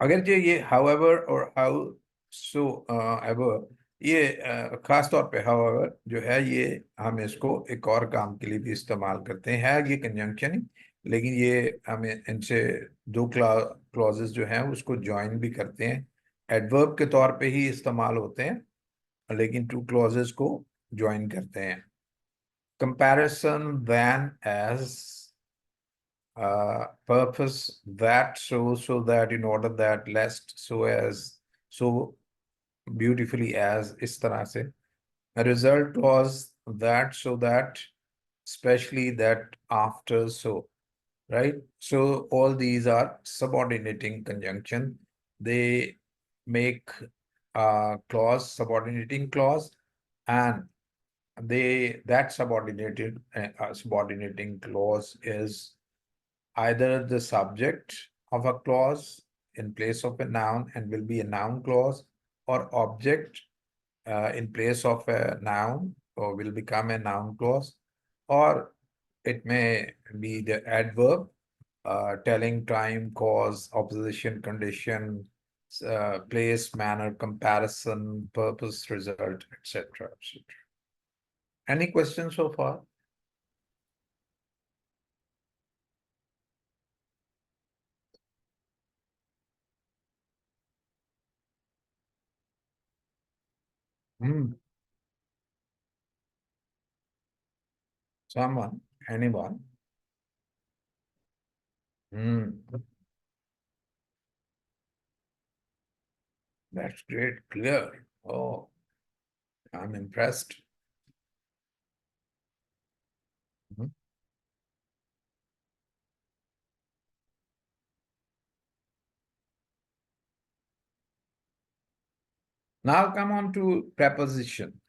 [SPEAKER 3] अगर जो ये हाउएवर और हाउ सो एवर, ये खास तौर पे हाउएवर जो है, ये हम इसको एक और काम के लिए भी इस्तेमाल करते हैं। है ये कंजंक्शन ही, लेकिन ये हमें इनसे दो क्लॉजेस जो हैं उसको ज्वाइन भी करते हैं। एडवर्ब के तौर पे ही इस्तेमाल होते हैं, लेकिन टू क्लॉजेस को ज्वाइन करते हैं। Comparison, then, as, purpose, that, so that, in order that, lest, so as, so beautifully as, इस तरह से। A result was that, so that, especially that, after, so, right? So all these are subordinating conjunction. They make a clause subordinating clause, and that subordinating clause is either the subject of a clause in place of a noun and will be a noun clause, or object in place of a noun or will become a noun clause, or it may be the adverb telling time, cause, opposition, condition, place, manner, comparison, purpose, result, etc. etc. Any questions so far? Someone, anyone? That's great, clear. Oh, I'm impressed. Mhm. Now come on to preposition.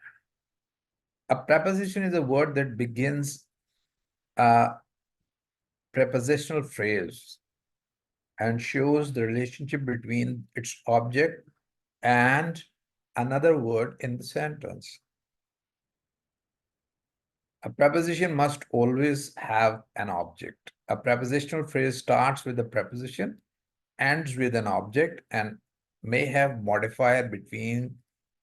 [SPEAKER 3] A preposition is a word that begins a prepositional phrase and shows the relationship between its object and another word in the sentence. A preposition must always have an object. A prepositional phrase starts with a preposition, ends with an object, and may have modifier between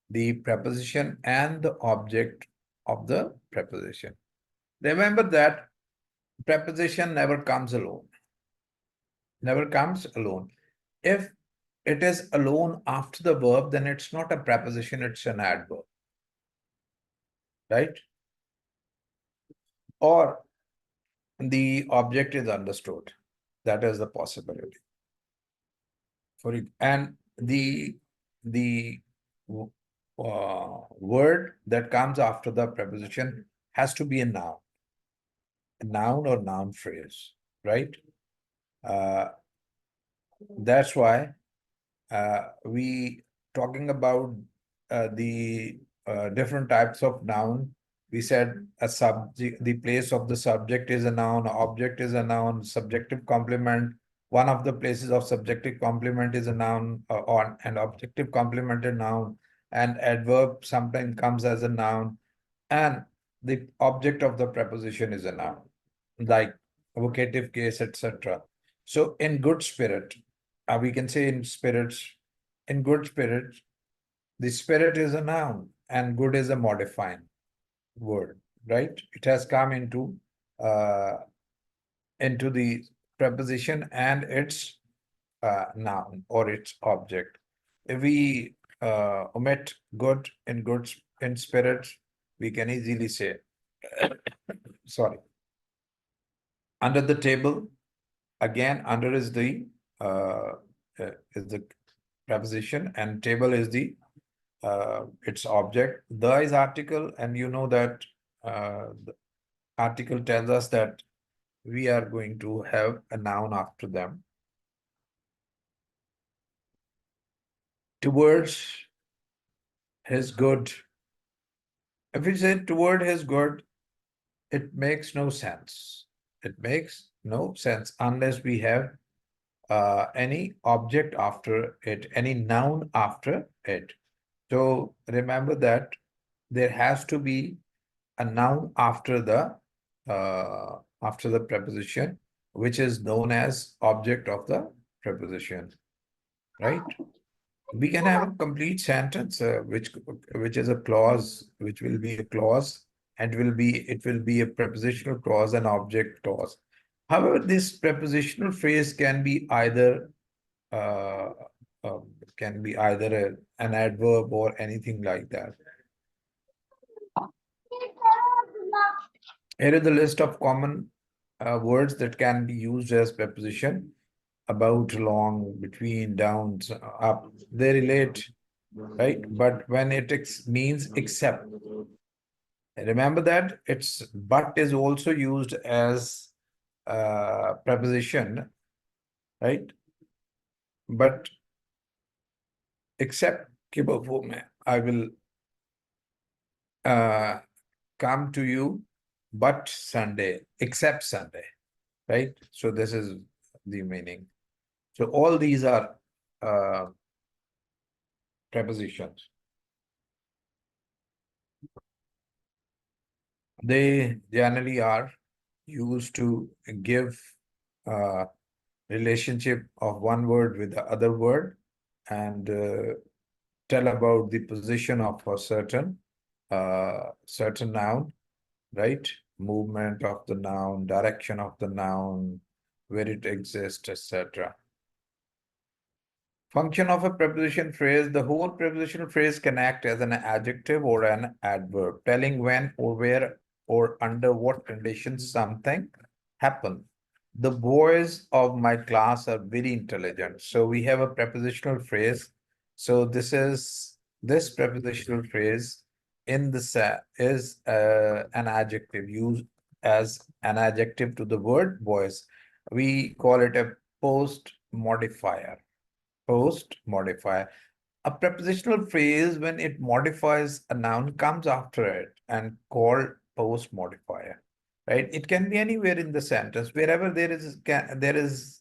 [SPEAKER 3] the preposition and the object of the preposition. Remember that preposition never comes alone. Never comes alone. If it is alone after the verb, then it's not a preposition, it's an adverb. Right? Or the object is understood. That is the possibility. For it, and the word that comes after the preposition has to be a noun or noun phrase, right? That's why we talking about the different types of noun. We said a subject, the place of the subject is a noun, object is a noun, subjective complement. One of the places of subjective complement is a noun, or an objective complemented noun, and adverb sometimes comes as a noun, and the object of the preposition is a noun, like vocative case, etc. So in good spirit, we can say in good spirit, the spirit is a noun. and good is a modifying word, right? It has come into the preposition and its noun or its object. If we omit good in spirit, we can easily say, sorry, under the table. Again, under is the preposition, and table is the its object. The is article, and you know that the article tells us that we are going to have a noun after them. Towards his good. If we say toward his good, it makes no sense. It makes no sense unless we have any object after it, any noun after it. So remember that there has to be a noun after the preposition, which is known as object of the preposition, right? We can have a complete sentence which is a clause, which will be a clause, and it will be a prepositional clause and object clause. However, this prepositional phrase can be either uh, an adverb or anything like that. Here is the list of common words that can be used as preposition: about, along, between, down, up. They relate, right? But when it means except, remember that but is also used as preposition, right? But except I will come to you but Sunday, except Sunday, right? So this is the meaning. So all these are prepositions. They generally are used to give relationship of one word with the other word, and tell about the position of a certain noun, right? Movement of the noun, direction of the noun, where it exists, etc. Function of a preposition phrase: the whole prepositional phrase can act as an adjective or an adverb, telling when or where or under what conditions something happened. The boys of my class are very intelligent. So we have a prepositional phrase. So this prepositional phrase in the set is an adjective, used as an adjective to the word boys. We call it a post modifier. Post modifier. A prepositional phrase, when it modifies a noun, comes after it and called post modifier, right? It can be anywhere in the sentence. Wherever there is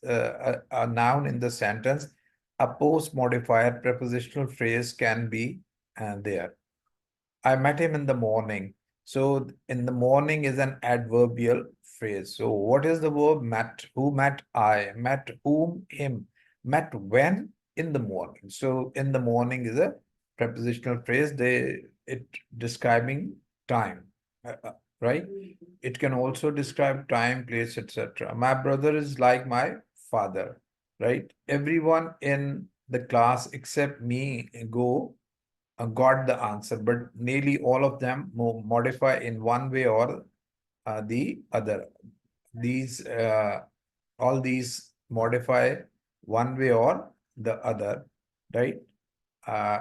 [SPEAKER 3] a noun in the sentence, a post modifier prepositional phrase can be there. I met him in the morning. So in the morning is an adverbial phrase. So what is the verb? Met. Who met? I. Met whom? Him. Met when? In the morning. So in the morning is a prepositional phrase. It describing time, right? It can also describe time, place, etc. My brother is like my father, right? Everyone in the class except me got the answer, but nearly all of them modify in one way or the other. All these modify one way or the other, right?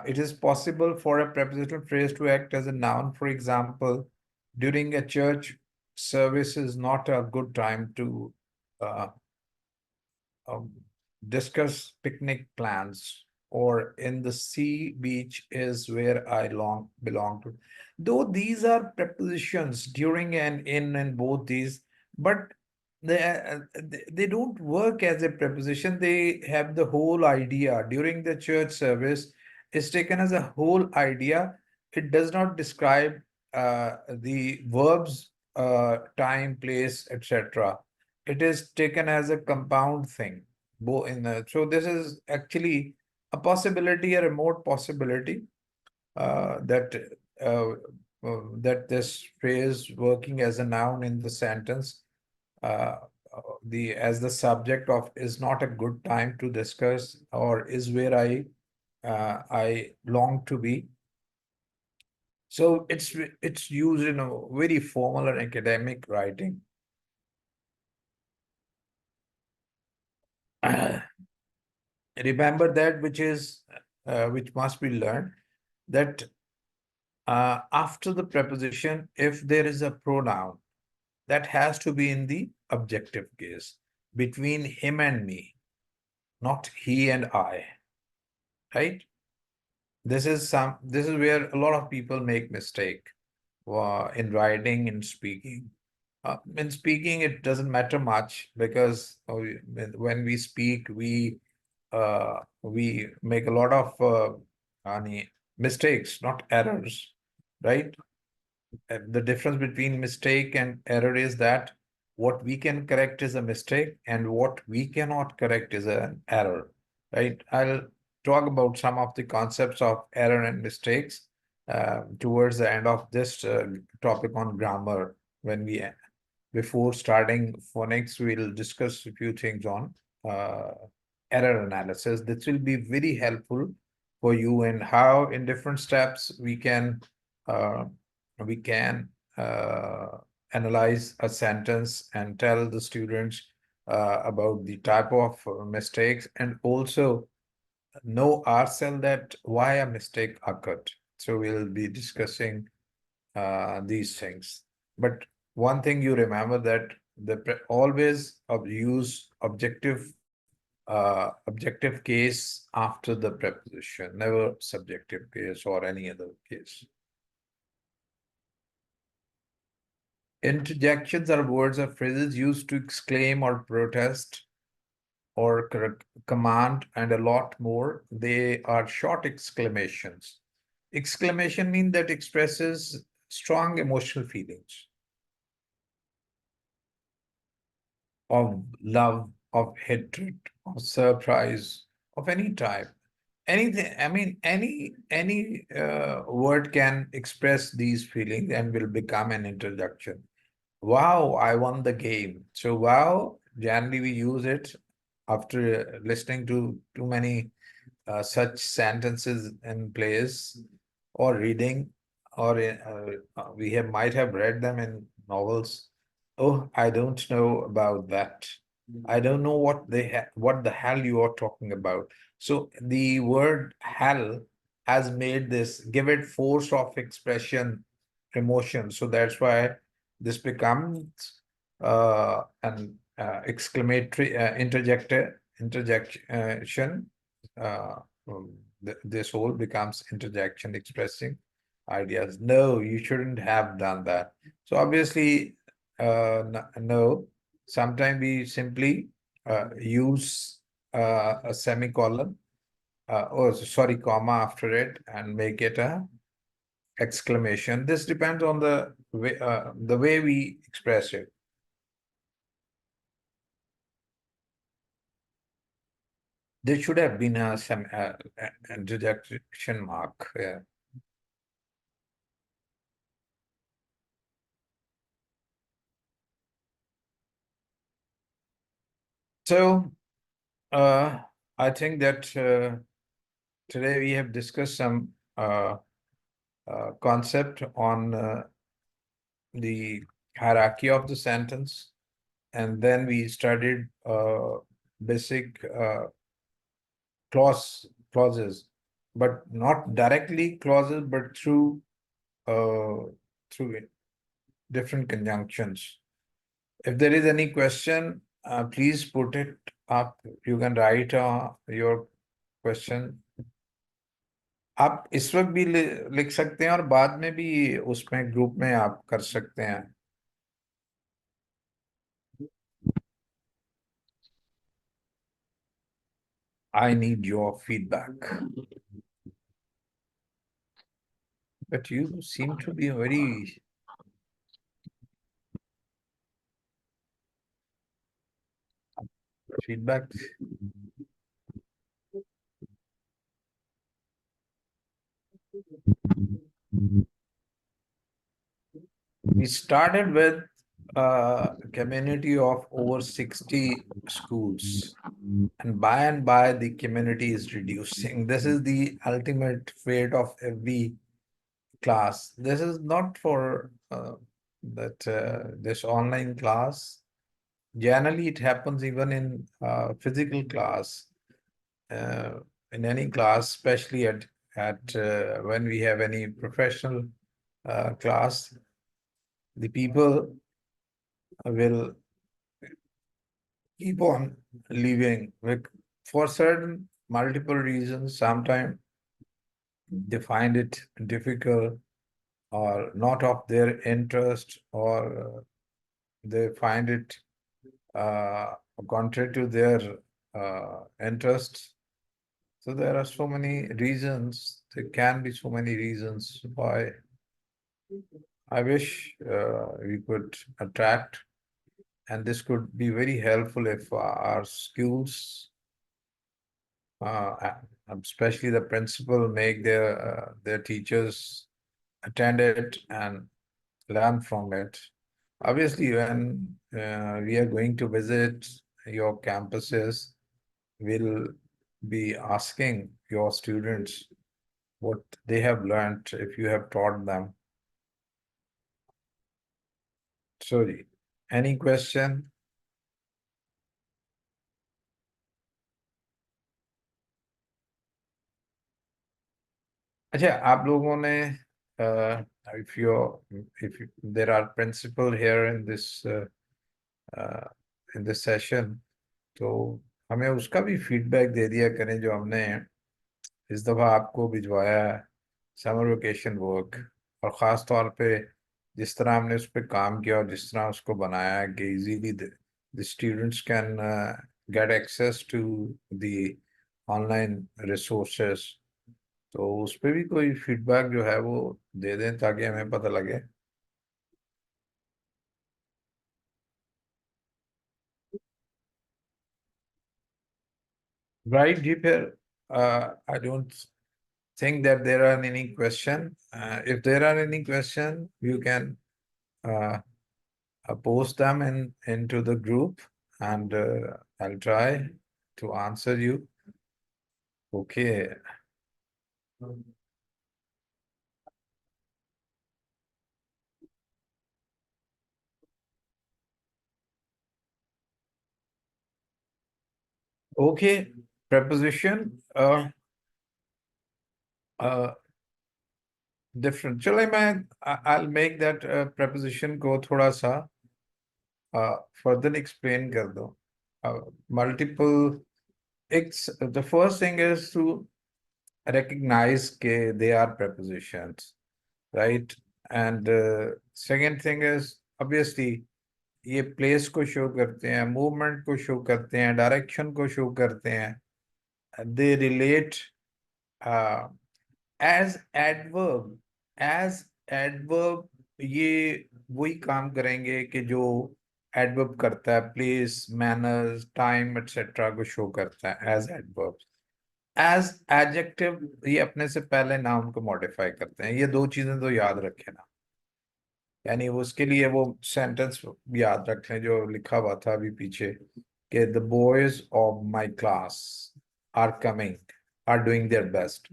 [SPEAKER 3] It is possible for a prepositional phrase to act as a noun. For example, during a church service is not a good time to uh, um, discuss picnic plans, or in the sea beach is where I belong to. Though these are prepositions during and in and both these, but they don't work as a preposition. They have the whole idea. During the church service is taken as a whole idea. It does not describe the verbs, time, place, etc. It is taken as a compound thing. So this is actually a possibility, a remote possibility, that that this phrase working as a noun in the sentence, as the subject of is not a good time to discuss, or is where I long to be. So it's used in a very formal and academic writing. Remember that which must be learned, that after the preposition, if there is a pronoun, that has to be in the objective case, between him and me, not he and I, right? This is where a lot of people make mistake in writing and speaking. In speaking, it doesn't matter much, because when we speak, we make a lot of mistakes, not errors, right? The difference between mistake and error is that what we can correct is a mistake, and what we cannot correct is an error, right? I'll talk about some of the concepts of error and mistakes towards the end of this topic on grammar. Before starting phonics, we'll discuss a few things on error analysis. This will be very helpful for you, and how in different steps uh, we can analyze a sentence and tell the students about the type of mistakes, and also know ourselves that why a mistake occurred. So we'll be discussing these things. But one thing you remember, that always use objective case after the preposition, never subjective case or any other case. Interjections are words or phrases used to exclaim or protest or command, and a lot more. They are short exclamations. Exclamation means that expresses strong emotional feelings of love, of hatred, of surprise, of any type. Anything, I mean, any word can express these feelings and will become an interjection. Wow, I won the game. So wow, generally we use it after listening to too many such sentences in plays or reading, or might have read them in novels. Oh, I don't know about that. I don't know what the hell you are talking about. So the word hell has made this, give it force of expression, emotion. So that's why this becomes an exclamatory interjection. Uh, this whole becomes interjection, expressing ideas. No, you shouldn't have done that. So obviously, no. Sometimes we simply use a semicolon, or sorry, comma after it, and make it a exclamation. This depends on the way we express it. There should have been some interjection mark. Yeah. So I think that today we have discussed some concept on the hierarchy of the sentence, and then we studied basic clauses, but not directly clauses, but through different conjunctions. If there is any question, please put it up. You can write your question. आप इस वक्त भी लिख सकते हैं, और बाद में भी उसमें ग्रुप में आप कर सकते हैं. I need your feedback. But you seem to be very feedback. We started with a community of over 60 schools, and by the community is reducing. This is the ultimate fate of every class. This is not for this online class. Generally, it happens even in physical class. In any class, especially at when we have any professional class, the people will keep on leaving for certain multiple reasons. Sometimes they find it difficult or not of their interest, or they find it contrary to their interests. So there are so many reasons. There can be so many reasons why. I wish we could attract, and this could be very helpful if our schools, especially the principal, make their teachers attend it and learn from it. Obviously, when we are going to visit your campuses, we'll be asking your students what they have learned, if you have taught them. Sorry, any question? अच्छा, आप लोगों ने if there are principal here in this session, तो हमें उसका भी feedback दे दिया करें जो हमने इस दफा आपको भिजवाया है, समर वेकेशन वर्क, और ख़ास तौर पे जिस तरह हमने उस पर काम किया और जिस तरह उसको बनाया है कि easily the students can get access to the online resources, तो उस पर भी कोई फीडबैक जो है वो दे दें ताकि हमें पता लगे. Right, जी, फिर I don't think that there are any question. If there are any question, you can post them into the group, and I'll try to answer you. Okay. Okay, preposition different. चलो I'll make that preposition को थोड़ा सा further explain कर दो. Multiple. The first thing is to recognize that they are prepositions, right? And second thing is, obviously, ये place को show करते हैं, movement को show करते हैं, direction को show करते हैं. They relate as adverb. As adverb, ये वही काम करेंगे कि जो adverb करता है, place, manners, time, etc. को show करता है as adverbs. As adjective, ये अपने से पहले नाउन को मॉडिफाई करते हैं. ये दो चीजें तो याद रखें ना, यानी उसके लिए वो सेंटेंस याद रखें जो लिखा हुआ था अभी पीछे कि the boys of my class are coming, are doing their best.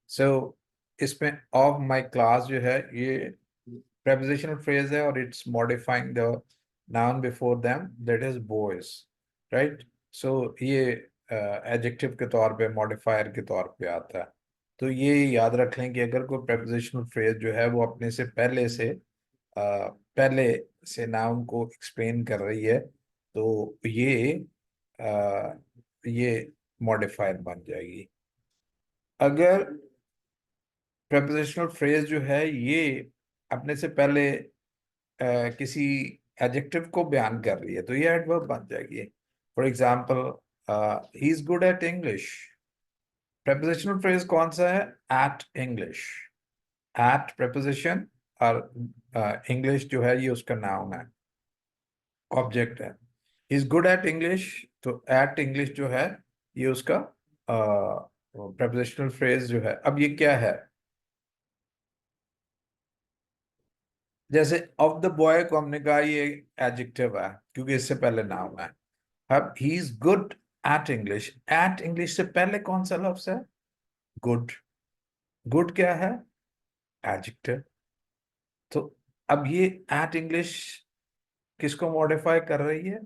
[SPEAKER 3] So इसमें ऑफ माई क्लास जो है ये prepositional phrase है और it's modifying the noun before them, that is boys, right? So ये adjective के तौर पे, modifier के तौर पे आता है. तो ये याद रख लें कि अगर कोई prepositional phrase जो है वो अपने से पहले से noun को explain कर रही है, तो ये modifier बन जाएगी. अगर prepositional phrase जो है ये अपने से पहले किसी एडजेक्टिव को बयान कर रही है तो ये एडवर्ब बन जाएगी. For example, he is good at English. prepositional phrase कौन सा है? at English. at preposition और इंग्लिश जो है ये उसका नाउन है, ऑब्जेक्ट है. ही इज गुड एट इंग्लिश, तो at English जो है ये उसका prepositional phrase जो है. अब ये क्या है? जैसे ऑफ द बॉय को हमने कहा ये एडजेक्टिव है क्योंकि इससे पहले नाउन है। अब he is good at English, at English से पहले कौन सा लफ्ज है? गुड। गुड क्या है? एडजेक्टिव। तो अब ये एट इंग्लिश किसको मॉडिफाई कर रही है?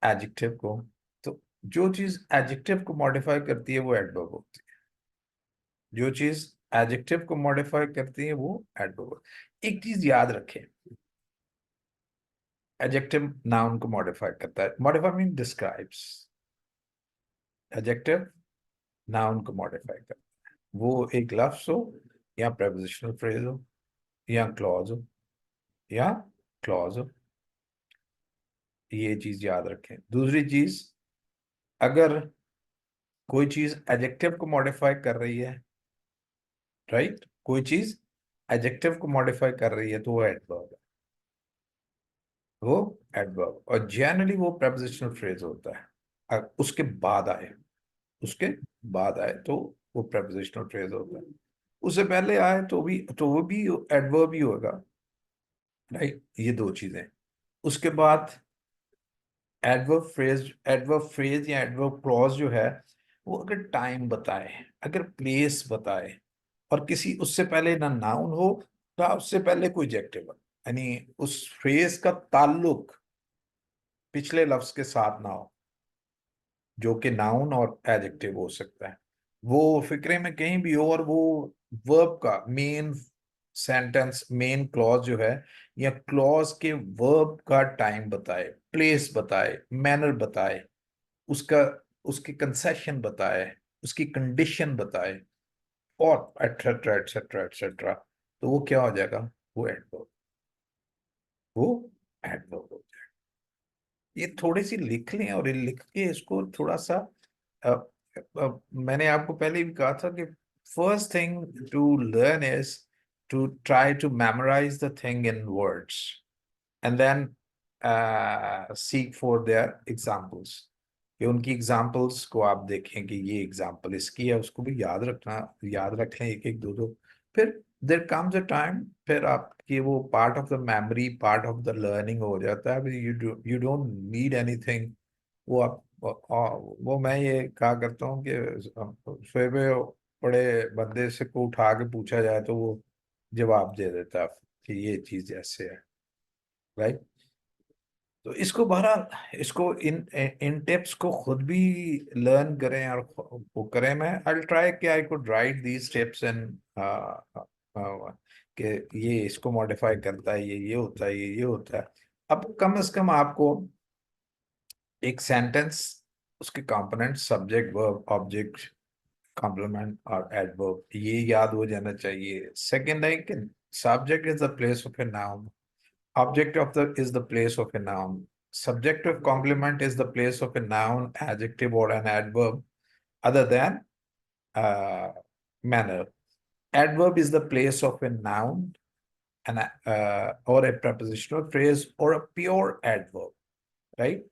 [SPEAKER 3] एडजेक्टिव को। तो जो चीज एडजेक्टिव को मॉडिफाई करती है वो एडवर्ब होती है। जो चीज एडजेक्टिव को मॉडिफाई करती है वो एडवर्ब। एक चीज याद रखें, एडजेक्टिव नाउन को मॉडिफाई करता है। Modify mean describes. Adjective noun को मॉडिफाई करता है, वो एक लफ्ज हो या प्रेपोजिशनल फ्रेज हो या क्लॉज हो या क्लॉज हो। ये चीज याद रखें। दूसरी चीज, अगर कोई चीज एडजेक्टिव को मॉडिफाई कर रही है, राइट, कोई चीज एडजेक्टिव को मॉडिफाई कर रही है तो वो एडवर्ब है। वो एडवर्ब, और जनरली वो प्रेपोजिशनल फ्रेज होता है। उसके बाद आए, उसके बाद आए तो वो प्रेपोजिशनल फ्रेज होता है। उससे पहले आए तो वो भी एडवर्ब ही होगा, राइट। ये दो चीजें। उसके बाद एडवर्ब फ्रेज या एडवर्ब क्लॉज जो है, वो अगर टाइम बताए, अगर प्लेस बताए, और किसी उससे पहले ना नाउन हो या उससे पहले कोई एडजेक्टिव हो, यानी उस फ्रेज का ताल्लुक पिछले लफ्ज के साथ ना हो, जो कि नाउन और एडजेक्टिव हो सकता है, वो फिक्रे में कहीं भी हो, और वो वर्ब का मेन सेंटेंस, मेन क्लॉज जो है, या क्लॉज के वर्ब का टाइम बताए, प्लेस बताए, मैनर बताए, उसका उसकी कंसेशन बताए, उसकी कंडीशन बताए, और एटसेट्रा एटसेट्रा एटसेट्रा, तो वो क्या हो जाएगा? वो एडवर्ब। वो एडवर्ब हो जाएगा। ये थोड़ी सी लिख लें, और ये लिख के इसको थोड़ा सा मैंने आपको पहले भी कहा था कि first thing to learn is to try to memorise the thing in words and then seek for their examples. कि उनकी एग्जाम्पल्स को आप देखें कि ये एग्जाम्पल इसकी है, उसको भी याद रखना, याद रखें एक एक दो दो। फिर देयर कम्स अ टाइम, फिर आपकी वो part of the memory, part of the learning हो जाता है। You don't need anything. वो आप वो मैं ये कहा करता हूँ कि सुबह बड़े बंदे से को उठा के पूछा जाए तो वो जवाब दे देता है कि ये चीज ऐसे है, राइट। तो इसको बहरहाल, इसको इन इन टिप्स को खुद भी लर्न करें और वो करें। मैं आई ट्राई कि I could write these tips and कि ये इसको मॉडिफाई करता है, ये होता है, ये होता है। अब कम से कम आपको एक सेंटेंस, उसके component, subject, verb, object, complement और एडवर्ब, ये याद हो जाना चाहिए। सेकंड है कि subject is the place of a noun, object of the is the place of a noun, subjective complement is the place of a noun, adjective or an adverb other than uh, manner. Adverb is the place of a noun, and or a prepositional phrase or a pure adverb, right?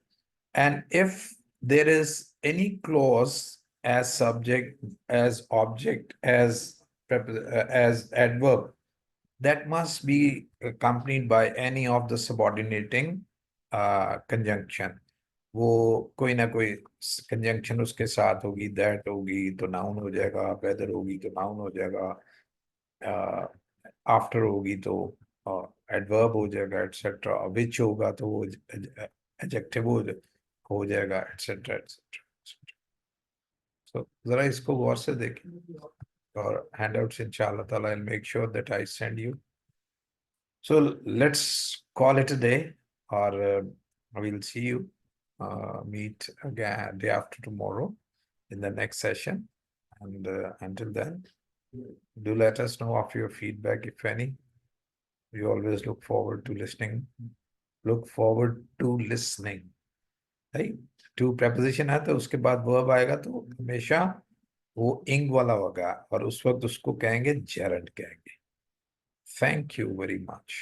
[SPEAKER 3] And if there is any clause as subject, as object, as adverb, that must be accompanied by any of the subordinating conjunction. वो कोई ना कोई conjunction उसके साथ होगी। That होगी तो noun हो जाएगा, वेदर होगी तो नाउन हो जाएगा, आफ्टर होगी तो एडवर्ब हो जाएगा, एटसेट्रा। विच होगा तो वो एडजेक्टिव हो जाएगा, एटसेट्रा एटसेट्रा। तो जरा इसको गौर से देखें, और हैंडआउट्स इंशाल्लाह ताला I'll make sure that I send you. So let's call it a day, or we'll see you, meet again day after tomorrow in the next session. And until then, do let us know of your feedback, if any. We always look forward to listening. Look forward to listening. Right? To preposition है तो उसके बाद verb आएगा तो हमेशा वो ing वाला होगा, और उस वक्त उसको कहेंगे gerund कहेंगे। Thank you very much.